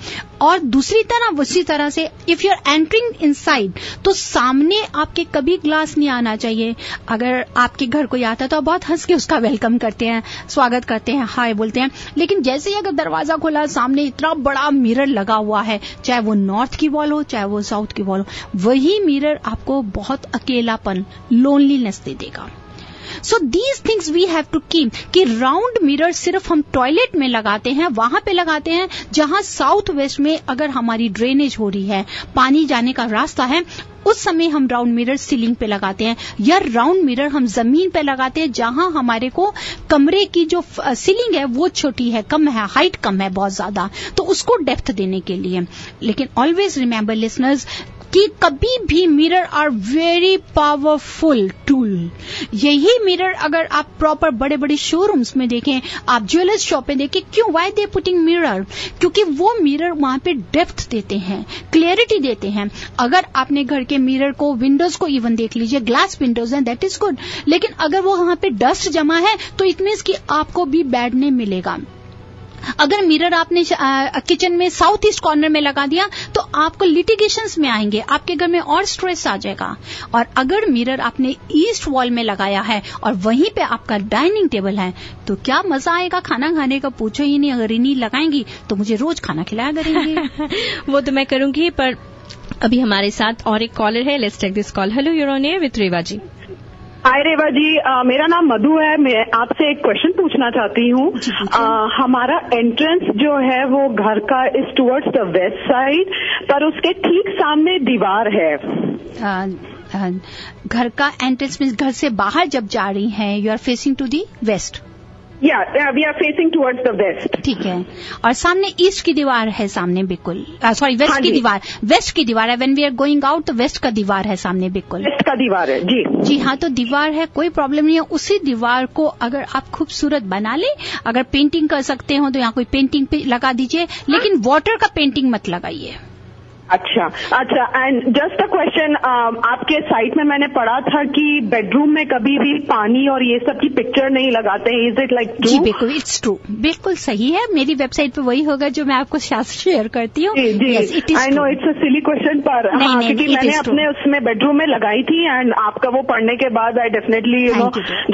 और दूसरी तरह उसी तरह से if you are entering inside तो सामने आपके कभी ग्लास नहीं आना चाहिए। अगर आपके घर कोई आता है तो आप बहुत हंस के उसका वेलकम करते हैं, स्वागत करते हैं, हाय बोलते हैं, लेकिन जैसे ही अगर दरवाजा खोला सामने इतना बड़ा मिरर लगा हुआ है, चाहे वो नॉर्थ की वॉल हो चाहे वो साउथ की वॉल हो, वही मिरर आपको बहुत अकेलापन, लोनलीनेस दे देगा। So these things we have to keep कि राउंड मिरर सिर्फ हम टॉयलेट में लगाते हैं, वहां पे लगाते हैं जहां साउथ वेस्ट में अगर हमारी ड्रेनेज हो रही है, पानी जाने का रास्ता है, उस समय हम राउंड मिरर सीलिंग पे लगाते हैं, या राउंड मिरर हम जमीन पे लगाते हैं जहां हमारे को कमरे की जो सीलिंग है वो छोटी है, कम है, हाइट कम है बहुत ज्यादा, तो उसको डेप्थ देने के लिए। लेकिन ऑलवेज रिमेंबर लिसनर्स कि कभी भी mirror are very powerful tool. यही मिरर अगर आप प्रॉपर बड़े बड़े शोरूम्स में देखें, आप ज्वेलर्स शॉप में देखें, क्यों, वाई दे पुटिंग मिरर, क्योंकि वो मिरर वहां पे डेप्थ देते हैं, क्लियरिटी देते हैं। अगर आपने घर के मिरर को, विंडोज को इवन देख लीजिए, ग्लास विंडोज हैं, दैट इज गुड, लेकिन अगर वो वहां पे डस्ट जमा है तो इट मीन्स कि आपको भी बैड नहीं मिलेगा। अगर मिरर आपने किचन में साउथ ईस्ट कॉर्नर में लगा दिया तो आपको लिटिगेशंस में आएंगे, आपके घर में और स्ट्रेस आ जाएगा। और अगर मिरर आपने ईस्ट वॉल में लगाया है और वहीं पे आपका डाइनिंग टेबल है तो क्या मजा आएगा खाना खाने का, पूछो ही नहीं। अगर इन्हीं लगाएंगी तो मुझे रोज खाना खिलाया करेंगे। वो तो मैं करूंगी, पर अभी हमारे साथ और एक कॉलर है। Let's take this call. Hello, you're on air with Reva ji. Hi Reva ji, मेरा नाम मधु है। मैं आपसे एक क्वेश्चन पूछना चाहती हूँ। हमारा एंट्रेंस जो है वो घर का is towards the west side, पर उसके ठीक सामने दीवार है। घर का एंट्रेंस में घर से बाहर जब जा रही हैं, you are facing to the west. We are facing towards the west. ठीक है, और सामने ईस्ट की दीवार है सामने, बिल्कुल सॉरी वेस्ट की दीवार, वेस्ट की दीवार है। When we are going out तो वेस्ट का दीवार है सामने, बिल्कुल वेस्ट का दीवार है। जी हाँ, तो दीवार है, कोई प्रॉब्लम नहीं है। उसी दीवार को अगर आप खूबसूरत बना ले, अगर पेंटिंग कर सकते हो तो यहाँ कोई पेंटिंग पे लगा दीजिए, लेकिन वाटर का पेंटिंग मत लगाइए। अच्छा, एंड जस्ट अ क्वेश्चन, आपके साइट में मैंने पढ़ा था कि बेडरूम में कभी भी पानी और ये सब की पिक्चर नहीं लगाते हैं, इज इट लाइक ट्रू? जी बिल्कुल, इट्स ट्रू, बिल्कुल सही है। मेरी वेबसाइट पे वही होगा जो मैं आपको शेयर करती हूँ। I know it's a silly question, पर क्योंकि मैंने अपने उसमें बेडरूम में लगाई थी एंड आपका वो पढ़ने के बाद I definitely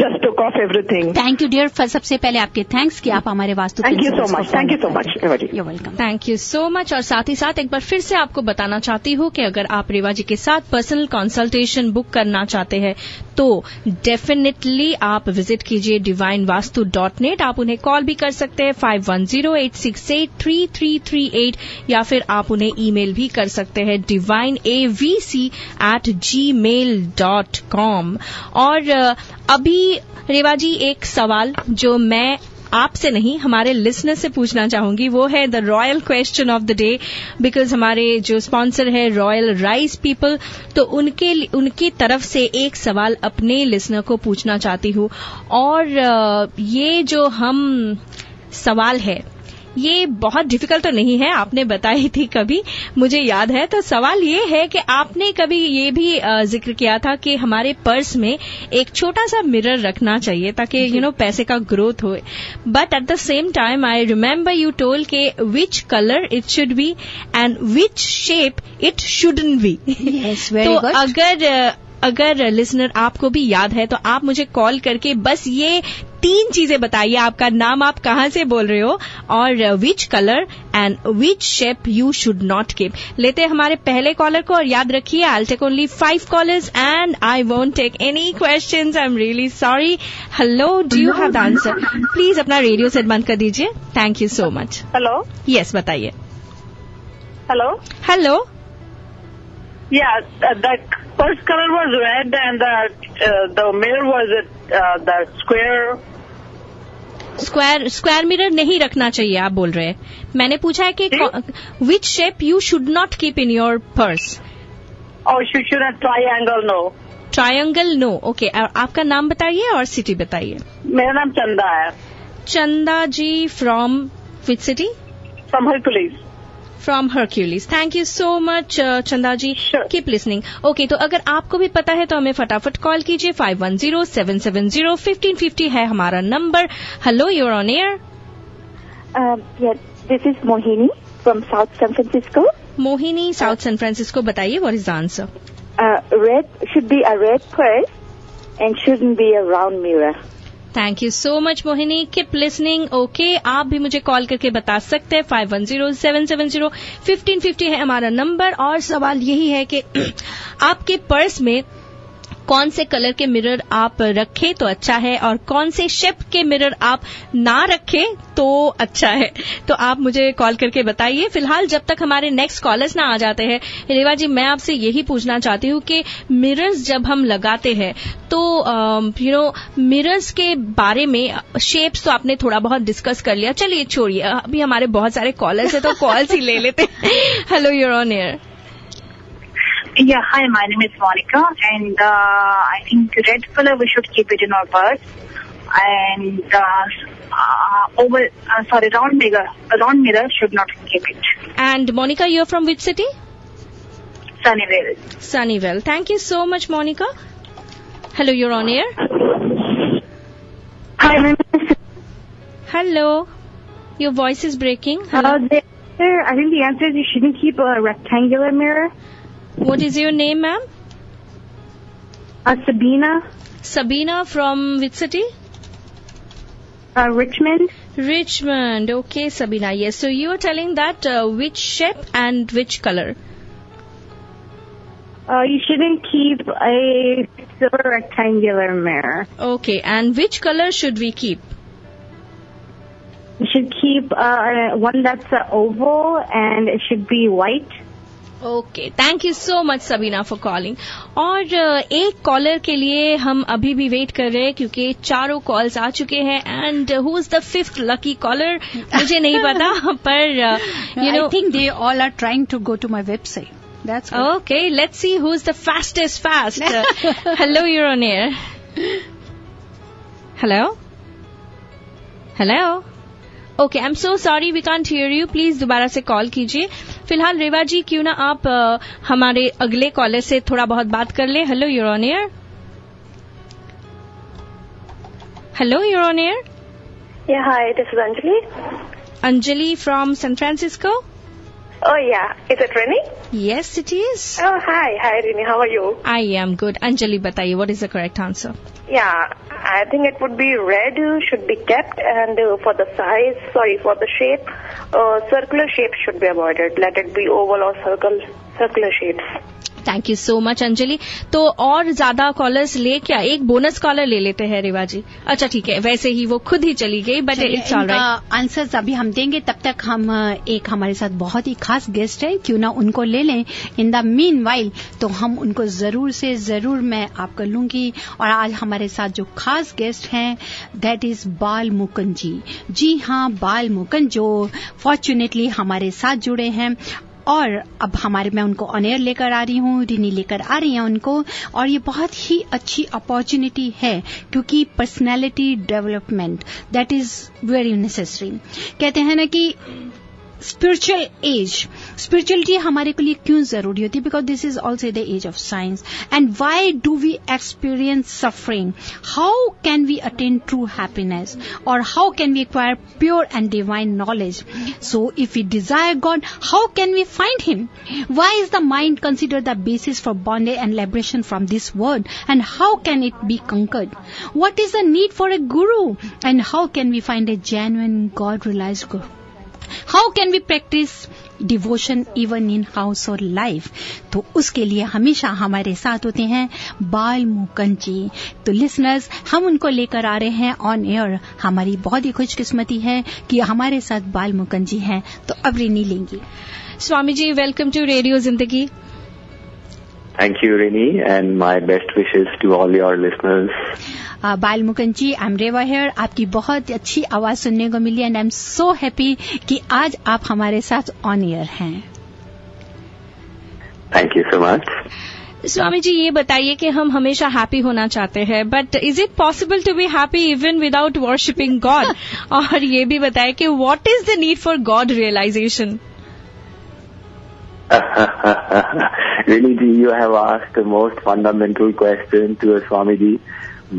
just took off everything. Thank you dear. सबसे पहले आपके थैंक्स कि आप हमारे vastu. Thank you so much, thank you so much, you welcome. Thank you so much. और साथ ही साथ एक बार फिर से आपको बताना चाहती हूँ कि अगर आप रेवा जी के साथ पर्सनल कंसल्टेशन बुक करना चाहते हैं तो डेफिनेटली आप विजिट कीजिए divinevastu.net। आप उन्हें कॉल भी कर सकते हैं 5108683338, या फिर आप उन्हें ईमेल भी कर सकते हैं divineavc@gmail.com। और अभी रेवा जी एक सवाल जो मैं आपसे नहीं हमारे लिसनर से पूछना चाहूंगी, वो है the royal question of the day, because हमारे जो स्पॉन्सर है रॉयल राइस पीपल, तो उनकी तरफ से एक सवाल अपने लिसनर को पूछना चाहती हूँ। और ये जो हम सवाल है ये बहुत डिफिकल्ट तो नहीं है, आपने बताई थी कभी, मुझे याद है। तो सवाल ये है कि आपने कभी ये भी जिक्र किया था कि हमारे पर्स में एक छोटा सा मिरर रखना चाहिए ताकि पैसे का ग्रोथ हो, but at the same time I remember you told के which colour it should be and which shape it shouldn't be. तो अगर लिसनर आपको भी याद है तो आप मुझे कॉल करके बस ये 3 चीजें बताइए, आपका नाम, आप कहां से बोल रहे हो, और which colour and which shape you should not keep. लेते हैं हमारे पहले कॉलर को, और याद रखिए I will take only 5 callers and I won't take any questions, I am really sorry. Hello, do you have the answer? Please अपना रेडियो सेट बंद कर दीजिए। Thank you so much. Hello, yes बताइए। Hello hello, Yeah, the first color was red and the mirror was the square. Square mirror नहीं रखना चाहिए आप बोल रहे हैं. मैंने पूछा है कि which shape you should not keep in your purse. Oh, should have triangle, no. Triangle no. Okay. आपका नाम बताइए और सिटी बताइए. मेरा नाम चंदा है. Chanda ji from which city? From Hercules. From Hercules. Thank you so much Chanda ji. Keep listening. Okay, तो अगर आपको भी पता है तो हमें फटाफट कॉल कीजिए. 5107701550 है हमारा number. Hello, you're on air. This is Mohini from South San Francisco. Mohini, South San Francisco. बताइए, what is the answer? Red should be a red purse and shouldn't be a round mirror. Thank you so much Mohini. Keep listening. Okay, आप भी मुझे कॉल करके बता सकते हैं. 5107701550 है हमारा नंबर. और सवाल यही है कि आपके पर्स में कौन से कलर के मिरर आप रखें तो अच्छा है और कौन से शेप के मिरर आप ना रखें तो अच्छा है. तो आप मुझे कॉल करके बताइए. फिलहाल जब तक हमारे नेक्स्ट कॉलर्स ना आ जाते हैं, रेवा जी मैं आपसे यही पूछना चाहती हूँ कि मिरर्स जब हम लगाते हैं तो मिरर्स के बारे में शेप्स तो आपने थोड़ा बहुत डिस्कस कर लिया. चलिए छोड़िए, अभी हमारे बहुत सारे कॉलर्स हैं तो कॉल्स ही ले लेते हैं. Hello, you're on air. Yeah, hi, my name is Monica, and I think red color we should keep it in our purse, and round mirror should not keep it. And Monica, you're from which city? Sunnyvale. Sunnyvale. Thank you so much, Monica. Hello, you're on air. Hi, my name is. Hello. Your voice is breaking. Hello. I think the answer is you shouldn't keep a rectangular mirror. What is your name, ma'am? Sabina. Sabina from which city? Richmond. Richmond. Okay, Sabina. Yes. So you are telling that which shape and which color? You shouldn't keep a silver rectangular mirror. Okay. And which color should we keep? You should keep one that's oval and it should be white. Okay, thank you so much Sabina for calling. और एक कॉलर के लिए हम अभी भी वेट कर रहे हैं क्योंकि चारों कॉल्स आ चुके हैं. And who is the fifth lucky caller मुझे नहीं पता, पर I think they all are trying to go to my website. That's okay. Let's see who is the fastest fast. Hello, you're on air. Hello. Hello. Okay, I am so sorry, we can't hear you. Please दोबारा से कॉल कीजिए. फिलहाल रेवा जी, क्यों ना आप हमारे अगले कॉलर से थोड़ा बहुत बात कर ले. Hello, you're on air. Hello, you're on air. Yeah, hi, this is Anjali. Anjali from San Francisco. Oh, yeah. Is it Rini? Yes, it is. Oh, hi. Hi, Rini. How are you? I am good. Anjali, बताइए, what is the correct answer? Yeah, I think it would be red should be kept, and for the shape, circular shape should be avoided. Let it be oval or circular shapes. Thank you so much Anjali. तो और ज्यादा कॉलर्स ले क्या, एक बोनस कॉलर ले लेते हैं रेवा जी. अच्छा ठीक है, वैसे ही वो खुद ही चली गई, बट इट्स ऑलराइट. आंसर्स अभी हम देंगे, तब तक हम एक हमारे साथ बहुत ही खास गेस्ट है, क्यों ना उनको ले लें. इन द मीन वाइल तो हम उनको जरूर से जरूर मैं आपको लूंगी. और आज हमारे साथ जो खास गेस्ट हैं दैट इज बाल मुकुंद जी. जी हाँ, बाल मुकुंद जो फॉर्चुनेटली हमारे साथ जुड़े हैं. और अब मैं उनको ऑन एयर लेकर आ रही हूँ, रिनी लेकर आ रही हैं उनको. और ये बहुत ही अच्छी अपॉर्चुनिटी है क्योंकि personality development that is very necessary. कहते हैं ना कि स्पिरिचुअल एज, स्पिरिचुअलिटी हमारे के लिए क्यों जरूरी होती है? Because this is also the age of science. And why do we experience suffering? How can we attain true happiness? और how can we acquire pure and divine knowledge? So if we desire God, how can we find him? Why is the mind consider the basis for bondage and liberation from this world? And how can it be conquered? What is the need for a guru? And how can we find a genuine God-realized guru? How can we practice devotion even in house or life? तो उसके लिए हमेशा हमारे साथ होते हैं बाल मुकुंद जी. तो लिसनर्स, हम उनको लेकर आ रहे हैं ऑन एयर. हमारी बहुत ही खुशकिस्मती है कि हमारे साथ बाल मुकुंद जी हैं. तो अब रिनी लेंगी. Swami ji, welcome to radio जिंदगी. Thank you, Rini, and my best wishes to all your listeners. Bal Mukund, I am Reva here. आपकी बहुत अच्छी आवाज सुनने को मिली and I am so happy कि आज आप हमारे साथ ऑन एयर हैं. Thank you so much. Swami ji, ये बताइए कि हम हमेशा हैप्पी होना चाहते हैं, but is it possible to be happy even without worshipping God? और ये भी बताइए कि what is the need for God realisation? Really, you have asked the most fundamental question to us, Swami ji.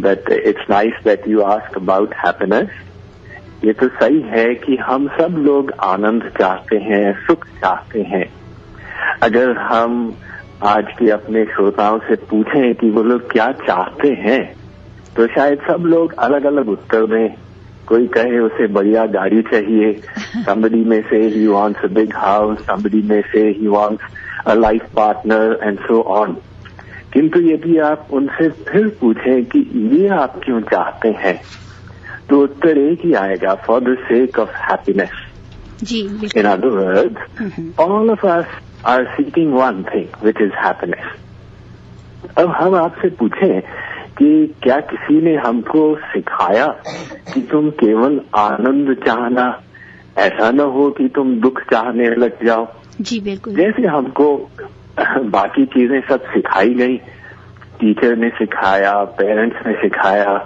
But it's nice that you ask about happiness. ये तो सही है कि हम सब लोग आनंद चाहते हैं, सुख चाहते हैं. अगर हम आज के अपने श्रोताओं से पूछें कि वो लोग क्या चाहते हैं, तो शायद सब लोग अलग अलग उत्तर दें. कोई कहे उसे बढ़िया गाड़ी चाहिए, somebody may say he wants a big house, somebody may say he wants a life partner and so on. किंतु यदि आप उनसे फिर पूछें कि ये आप क्यों चाहते हैं, तो उत्तर एक ही आएगा, for the sake of happiness. In other words, all of us are seeking one thing which is happiness. अब हम आपसे पूछें कि क्या किसी ने हमको सिखाया कि तुम केवल आनंद चाहना, ऐसा न हो कि तुम दुख चाहने लग जाओ? जी बिल्कुल. जैसे हमको बाकी चीजें सब सिखाई गई, टीचर ने सिखाया, पेरेंट्स ने सिखाया,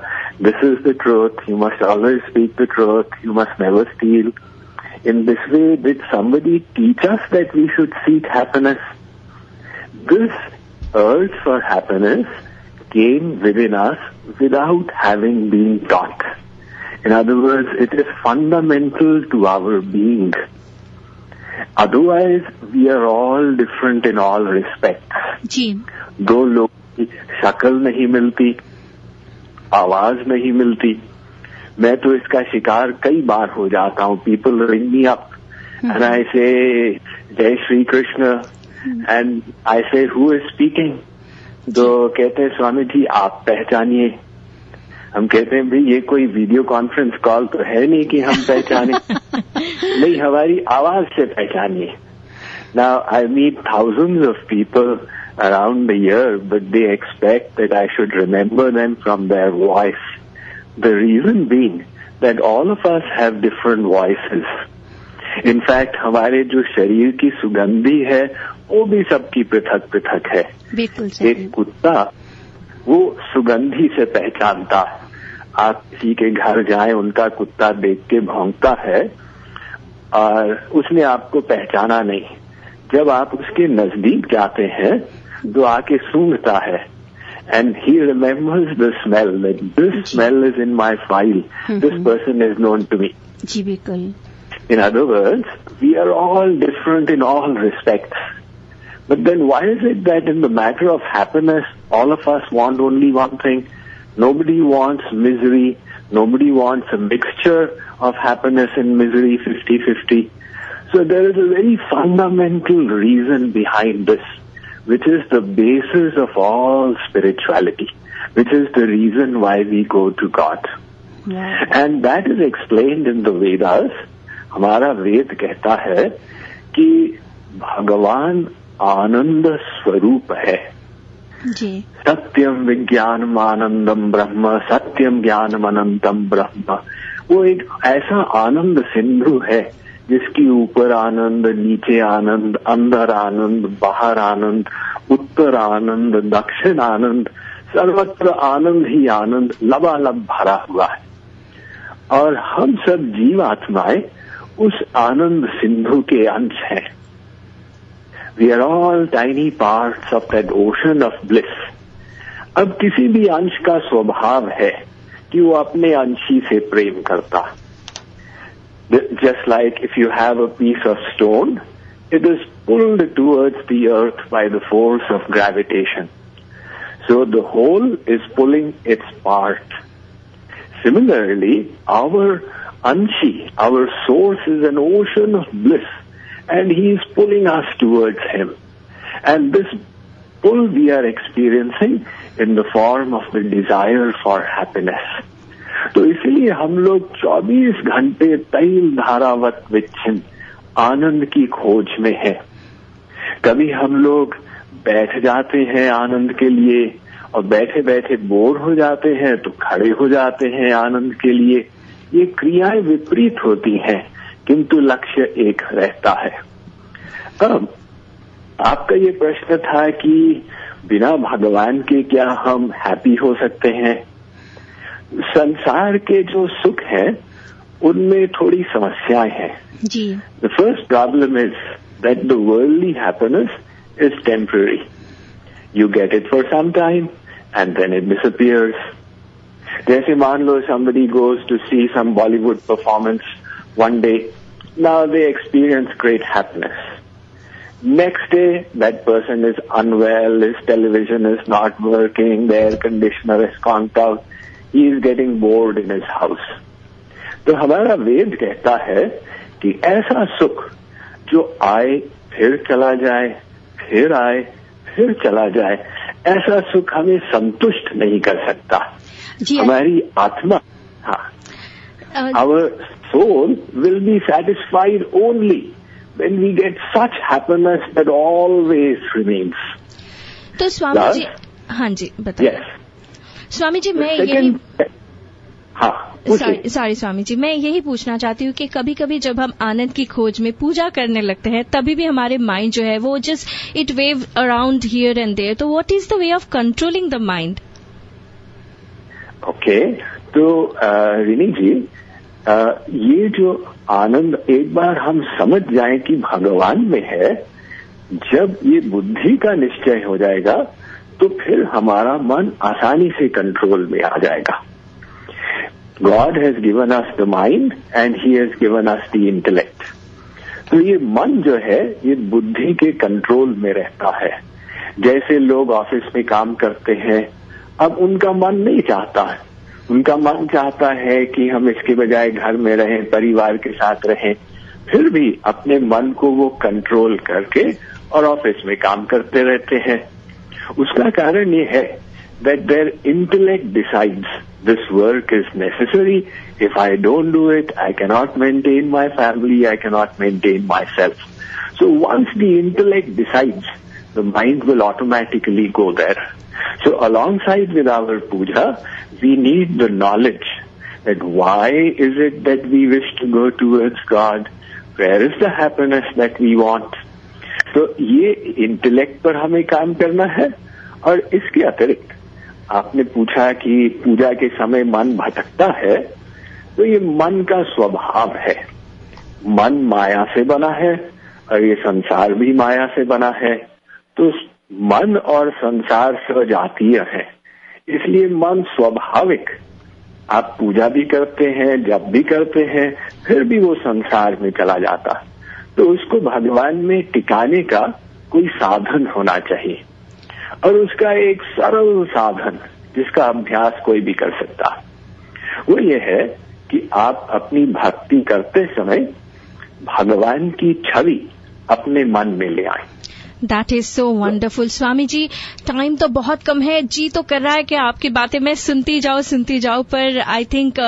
this is the truth, you must always speak the truth, you must never steal. In this way did somebody teach us that we should seek happiness? This urge for happiness came within us without having been taught. In other words, it is fundamental to our being. Otherwise, we are all different in all respects. जी. दो लोग की शक्ल नहीं मिलती, आवाज नहीं मिलती. मैं तो इसका शिकार कई बार हो जाता हूँ. People ring me up and I say, Jai Shri Krishna, and I say, who is speaking? तो कहते हैं, स्वामी जी आप पहचानिए. हम कहते हैं, भाई ये कोई वीडियो कॉन्फ्रेंस कॉल तो है नहीं कि हम पहचाने. नहीं, हमारी आवाज से पहचानिए. Now I meet thousands of people around the year, but they expect that I should remember them from their voice. The reason being that all of us have different voices. In fact हमारे जो शरीर की सुगंधी है वो भी सबकी पृथक पृथक है. एक कुत्ता वो सुगंधी से पहचानता है. आप किसी के घर जाएं, उनका कुत्ता देख के भौंकता है और उसने आपको पहचाना नहीं. जब आप उसके नजदीक जाते हैं तो आके सूंघता है, and he remembers the smell, that this smell is in my file, this person is known to me. जी बिल्कुल. In other words, we are all different in all respects. But then why is it that in the matter of happiness, all of us want only one thing? Nobody wants misery. Nobody wants a mixture of happiness and misery 50-50. So there is a very fundamental reason behind this, which is the basis of all spirituality, which is the reason why we go to God. Yeah. And that is explained in the Vedas. हमारा वेद कहता है कि भगवान आनंद स्वरूप है. जी. सत्यम विज्ञानम आनंदम ब्रह्म, सत्यम ज्ञानम अनंतम ब्रह्म. वो एक ऐसा आनंद सिंधु है जिसकी ऊपर आनंद, नीचे आनंद, अंदर आनंद, बाहर आनंद, उत्तर आनंद, दक्षिण आनंद, सर्वत्र आनंद ही आनंद लबालब भरा हुआ है. और हम सब जीवात्माएं उस आनंद सिंधु के अंश हैं. We are all tiny parts of that ocean of bliss. अब किसी भी अंश का स्वभाव है कि वो अपने अंशी से प्रेम करता. Just like if you have a piece of stone, it is pulled towards the earth by the force of gravitation. So the whole is pulling its part. Similarly, our anshi, our source, is an ocean of bliss, and he is pulling us towards him. And this pull we are experiencing in the form of the desire for happiness. तो इसलिए हम लोग 24 घंटे तैल धारावत विच्छिन्न आनंद की खोज में हैं. कभी हम लोग बैठ जाते हैं आनंद के लिए और बैठे बैठे बोर हो जाते हैं तो खड़े हो जाते हैं आनंद के लिए। ये क्रियाएं विपरीत होती हैं किंतु लक्ष्य एक रहता है। अब आपका ये प्रश्न था कि बिना भगवान के क्या हम हैप्पी हो सकते हैं? संसार के जो सुख हैं उनमें थोड़ी समस्याएं हैं जी। The first problem is that the worldly happiness is temporary. You get it for some time and then it disappears. जैसे मान लो somebody goes to see some Bollywood performance one day. Now they experience great happiness. Next day, that person is unwell, his television is not working, the air conditioner is conked out, he is getting bored in his house. तो हमारा वेद कहता है कि ऐसा सुख जो आए फिर चला जाए, फिर आए फिर चला जाए, ऐसा सुख हमें संतुष्ट नहीं कर सकता। हमारी आत्मा, our soul will be satisfied only when we get such happiness that always remains. तो स्वामी जी, हाँ जी बताइए। Yes. स्वामी जी मैं यही सॉरी स्वामी जी, मैं यही पूछना चाहती हूँ कि कभी कभी जब हम आनंद की खोज में पूजा करने लगते हैं तभी भी हमारे माइंड जो है वो just it wave around here and there, तो what is the way of controlling the mind? Okay, तो रिनी जी, ये जो आनंद एक बार हम समझ जाएं कि भगवान में है, जब ये बुद्धि का निश्चय हो जाएगा तो फिर हमारा मन आसानी से कंट्रोल में आ जाएगा। God has given us the mind and He has given us the intellect. तो ये मन जो है ये बुद्धि के कंट्रोल में रहता है। जैसे लोग ऑफिस में काम करते हैं, अब उनका मन नहीं चाहता है, उनका मन चाहता है कि हम इसके बजाय घर में रहें, परिवार के साथ रहें, फिर भी अपने मन को वो कंट्रोल करके और ऑफिस में काम करते रहते हैं। उसका कारण ये है that their intellect decides this work is necessary. If I don't do it, I cannot maintain my family, I cannot maintain myself. So once the intellect decides, the mind will automatically go there. So alongside with our puja, we need the knowledge that why is it that we wish to go towards God? Where is the happiness that we want? So ये intellect पर हमें काम करना है। और इसके अतिरिक्त आपने पूछा कि पूजा के समय मन भटकता है, तो ये मन का स्वभाव है। मन माया से बना है और ये संसार भी माया से बना है, तो मन और संसार सजातीय है, इसलिए मन स्वाभाविक, आप पूजा भी करते हैं, जब भी करते हैं, फिर भी वो संसार में चला जाता। तो उसको भगवान में टिकाने का कोई साधन होना चाहिए, और उसका एक सरल साधन जिसका अभ्यास कोई भी कर सकता, वो ये है कि आप अपनी भक्ति करते समय भगवान की छवि अपने मन में ले आएं। That is so wonderful. Swami ji, time तो बहुत कम है, जी तो कर रहा है कि आपकी बातें मैं सुनती जाऊं, पर आई थिंक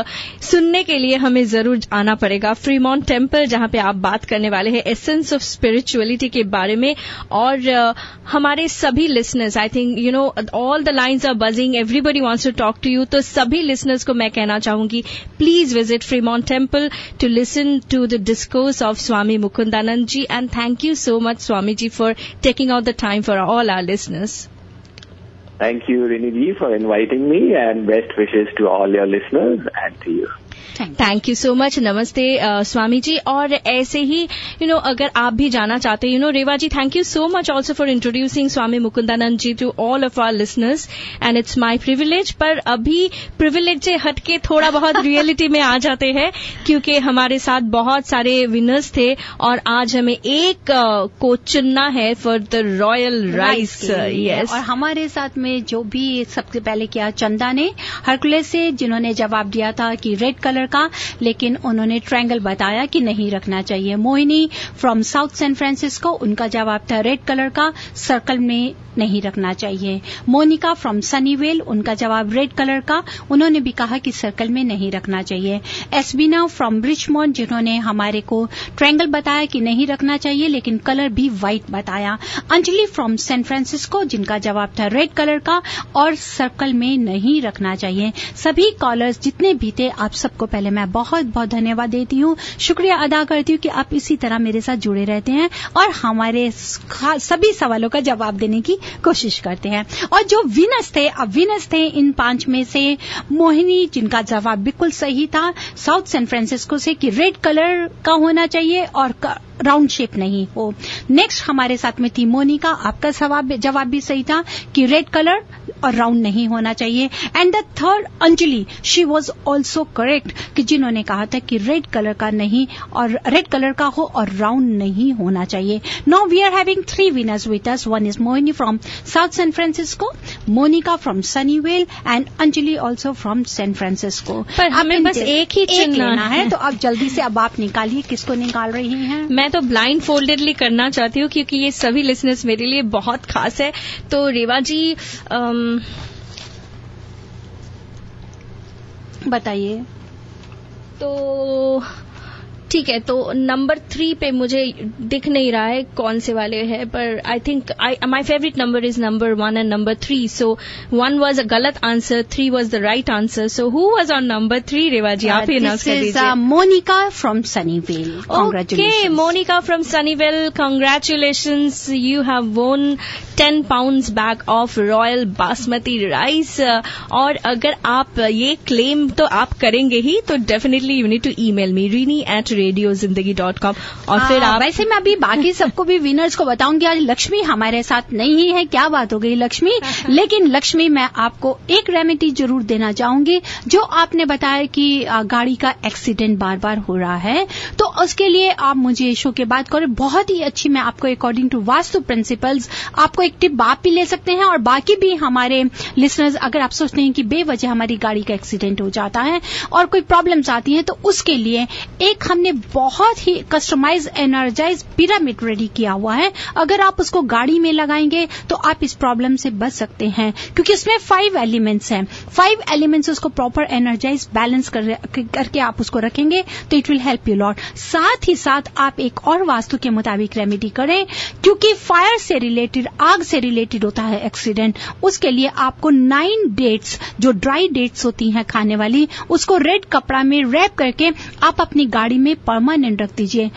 सुनने के लिए हमें जरूर आना पड़ेगा फ्रीमॉन्ट टेम्पल, जहां पे आप बात करने वाले हैं एसेंस ऑफ स्पिरिचुअलिटी के बारे में। और हमारे सभी listeners, I think you know all the lines are buzzing, everybody wants to talk to you, तो सभी लिसनर्स को मैं कहना चाहूंगी please visit Fremont temple to listen to the discourse of Swami Mukundananda ji. And thank you so much, Swami ji, for taking out the time for all our listeners. Thank you, Rini ji, for inviting me, and best wishes to all your listeners and to you. Thank you so much. नमस्ते स्वामी जी। और ऐसे ही अगर आप भी जाना चाहते हैं, Reva ji, thank you so much also for introducing Swami Mukundananda ji to all of our listeners, and it's my privilege. पर अभी प्रिविलेज से हटके थोड़ा बहुत रियलिटी में आ जाते हैं, क्योंकि हमारे साथ बहुत सारे विनर्स थे और आज हमें एक को चुनना है for the royal rice. Yes, और हमारे साथ में जो भी सबसे पहले किया चंदा ने हरकुलेस से, जिन्होंने जवाब दिया था कि रेड कलर का, लेकिन उन्होंने ट्रायंगल बताया कि नहीं रखना चाहिए। Mohini from South San Francisco, उनका जवाब था रेड कलर का, सर्कल में नहीं रखना चाहिए। मोनिका फ्रॉम सनीवेल, उनका जवाब रेड कलर का, उन्होंने भी कहा कि सर्कल में नहीं रखना चाहिए। एसबीना फ्रॉम रिचमोंड, जिन्होंने हमारे को ट्रायंगल बताया कि नहीं रखना चाहिए लेकिन कलर भी व्हाइट बताया। अंजलि फ्रॉम सैन फ्रांसिस्को, जिनका जवाब था रेड कलर का और सर्कल में नहीं रखना चाहिए। सभी कॉलर्स जितने भी थे, आप सबको पहले मैं बहुत बहुत धन्यवाद देती हूँ, शुक्रिया अदा करती हूँ कि आप इसी तरह मेरे साथ जुड़े रहते हैं और हमारे सभी सवालों का जवाब देने की कोशिश करते हैं। और जो विनर्स थे इन 5 में से मोहिनी, जिनका जवाब बिल्कुल सही था साउथ सैन फ्रांसिस्को से कि रेड कलर का होना चाहिए और राउंड शेप नहीं हो। नेक्स्ट हमारे साथ में थी मोनिका, आपका जवाब भी सही था कि रेड कलर और राउंड नहीं होना चाहिए। And the third Anjali, she was also correct कि जिन्होंने कहा था कि रेड कलर का नहीं और रेड कलर का हो और राउंड नहीं होना चाहिए। Now we are having 3 winners with us. One is Mohini from South San Francisco, Monica from Sunnyvale and Anjali also from San Francisco. पर हमें बस एक ही चुनना है, तो अब जल्दी से अब आप निकालिए किसको निकाल रही हैं। मैं तो ब्लाइंड फोल्डेडली करना चाहती हूँ क्योंकि ये सभी लिसनर्स मेरे लिए बहुत खास है। तो रेवा जी बताइए। तो ठीक है, तो नंबर 3 पे मुझे दिख नहीं रहा है कौन से वाले हैं, पर I think my favourite number is number 1 and number 3. So 1 was a गलत answer, 3 was the right answer. So who was on number 3? Reva ji, आप ही अनाउंस कर दीजिए. Monica from Sunnyvale. Okay, Monica from Sunnyvale, congratulations, you have won 10 pounds bag of royal basmati rice. और अगर आप ये क्लेम तो आप करेंगे ही, तो definitely you need to email me rini@radiozindagi.com. और फिर आप वैसे मैं अभी बाकी सबको भी विनर्स को बताऊंगी. आज लक्ष्मी हमारे साथ नहीं है, क्या बात हो गई लक्ष्मी. लेकिन लक्ष्मी, मैं आपको एक रेमेडी जरूर देना चाहूंगी. जो आपने बताया कि गाड़ी का एक्सीडेंट बार बार हो रहा है, तो उसके लिए आप मुझे शो के बाद करें. बहुत ही अच्छी, मैं आपको अकॉर्डिंग टू वास्तु प्रिंसिपल्स आपको एक टिप आप भी ले सकते हैं. और बाकी भी हमारे लिसनर्स, अगर आप सोचते हैं कि बेवजह हमारी गाड़ी का एक्सीडेंट हो जाता है और कोई प्रॉब्लम्स आती हैं, तो उसके लिए एक हमने बहुत ही कस्टमाइज एनर्जाइज पिरामिड रेडी किया हुआ है. अगर आप उसको गाड़ी में लगाएंगे तो आप इस प्रॉब्लम से बच सकते हैं, क्योंकि इसमें 5 एलिमेंट्स हैं. 5 एलिमेंट्स उसको प्रॉपर एनर्जाइज बैलेंस करके आप उसको रखेंगे तो it will help you lot. साथ ही साथ आप एक और वास्तु के मुताबिक रेमेडी करें, क्योंकि फायर से रिलेटेड, आग से रिलेटेड होता है एक्सीडेंट. उसके लिए आपको 9 डेट्स, जो ड्राई डेट्स होती हैं खाने वाली, उसको रेड कपड़ा में रैप करके आप अपनी गाड़ी में परमानेंट रख दीजिए.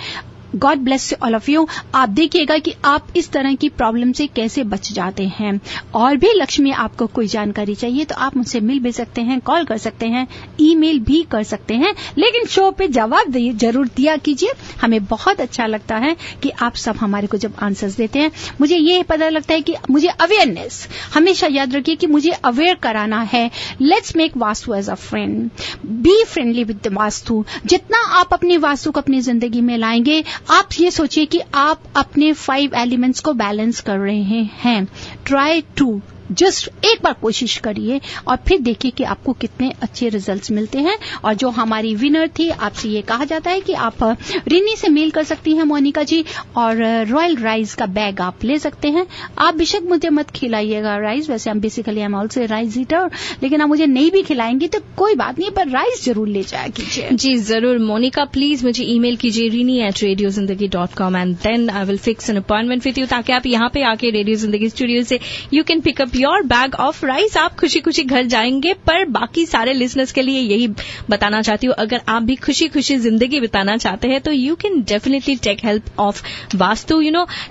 God bless all of you. आप देखिएगा कि आप इस तरह की प्रॉब्लम से कैसे बच जाते हैं. और भी लक्ष्मी, आपको कोई जानकारी चाहिए तो आप मुझसे मिल भी सकते हैं, कॉल कर सकते हैं, ईमेल भी कर सकते हैं, लेकिन शो पे जवाब जरूर दिया कीजिए. हमें बहुत अच्छा लगता है कि आप सब हमारे को जब आंसर्स देते हैं. मुझे ये पता लगता है कि मुझे अवेयरनेस, हमेशा याद रखिए कि मुझे अवेयर कराना है. Let's make vastu as a friend. Be friendly with the vastu. जितना आप अपनी वास्तु को अपनी जिंदगी में लाएंगे, आप ये सोचिए कि आप अपने 5 एलिमेंट्स को बैलेंस कर रहे हैं. ट्राई टू जस्ट एक बार कोशिश करिए और फिर देखिए कि आपको कितने अच्छे रिजल्ट्स मिलते हैं. और जो हमारी विनर थी, आपसे ये कहा जाता है कि आप रिनी से मेल कर सकती हैं मोनिका जी, और रॉयल राइस का बैग आप ले सकते हैं. आप बेशक मुझे मत खिलाइएगा राइस, वैसे हम basically I am also rice eater, लेकिन आप मुझे नहीं भी खिलाएंगी तो कोई बात नहीं, पर राइस जरूर ले जाया कीजिए. जी जरूर मोनिका, प्लीज मुझे ईमेल कीजिए rini@radiozindagi.com and then I will fix an appointment with you, ताकि आप यहाँ पे आके रेडियो जिंदगी स्टूडियो से you can pick up your bag of rice. आप खुशी खुशी घर जाएंगे. पर बाकी सारे लिसनर्स के लिए यही बताना चाहती हूँ, अगर आप भी खुशी खुशी जिंदगी बिताना चाहते हैं तो you can definitely take help of vastu.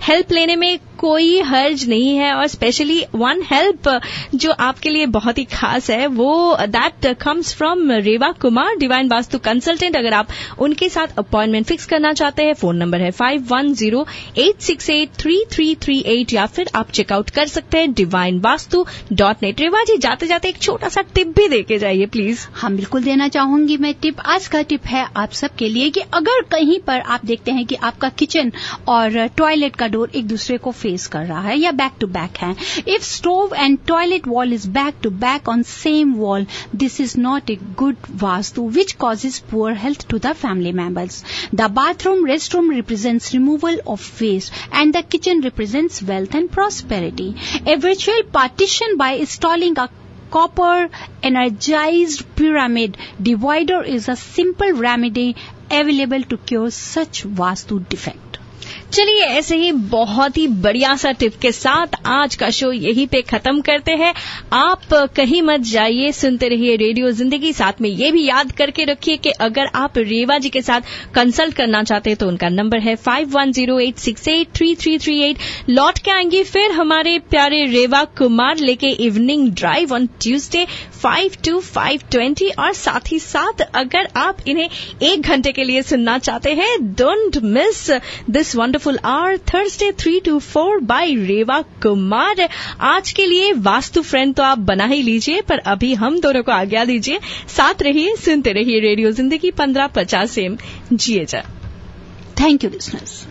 Help लेने में कोई हर्ज नहीं है. और स्पेशली वन हेल्प जो आपके लिए बहुत ही खास है, वो that comes from Reva Kumar, divine vastu consultant. अगर आप उनके साथ अपॉइंटमेंट फिक्स करना चाहते हैं, फोन नंबर है 5108683338, या फिर आप चेकआउट कर सकते हैं divinevastu.net. रेवा जी, जाते जाते एक छोटा सा टिप भी देके जाइए प्लीज. हाँ, बिल्कुल देना चाहूंगी मैं टिप. आज का टिप है आप सबके लिए कि अगर कहीं पर आप देखते हैं कि आपका किचन और टॉयलेट का डोर एक दूसरे को फेस फेस कर रहा है या बैक टू बैक है. If stove and toilet wall is back to back on same wall, this is not a good vastu which causes poor health to the family members. The bathroom restroom represents removal of waste and the kitchen represents wealth and prosperity. A virtual partition by installing a copper energized pyramid divider is a simple remedy available to cure such vastu defect. चलिए ऐसे ही बहुत ही बढ़िया सा टिप के साथ आज का शो यहीं पे खत्म करते हैं. आप कहीं मत जाइए, सुनते रहिए रेडियो जिंदगी. साथ में ये भी याद करके रखिए कि अगर आप रेवा जी के साथ कंसल्ट करना चाहते हैं तो उनका नंबर है 5108683338. लौट के आएंगे फिर हमारे प्यारे रेवा कुमार लेके evening drive on Tuesday 5 to 5:20. और साथ ही साथ अगर आप इन्हें 1 घंटे के लिए सुनना चाहते हैं, don't miss this wonderful hour Thursday 3 to 4 by Reva Kumar. आज के लिए वास्तु फ्रेंड तो आप बना ही लीजिए, पर अभी हम दोनों को आज्ञा दीजिए. साथ रहिए, सुनते रहिए रेडियो जिंदगी 1550 से. जिए जा. Thank you listeners.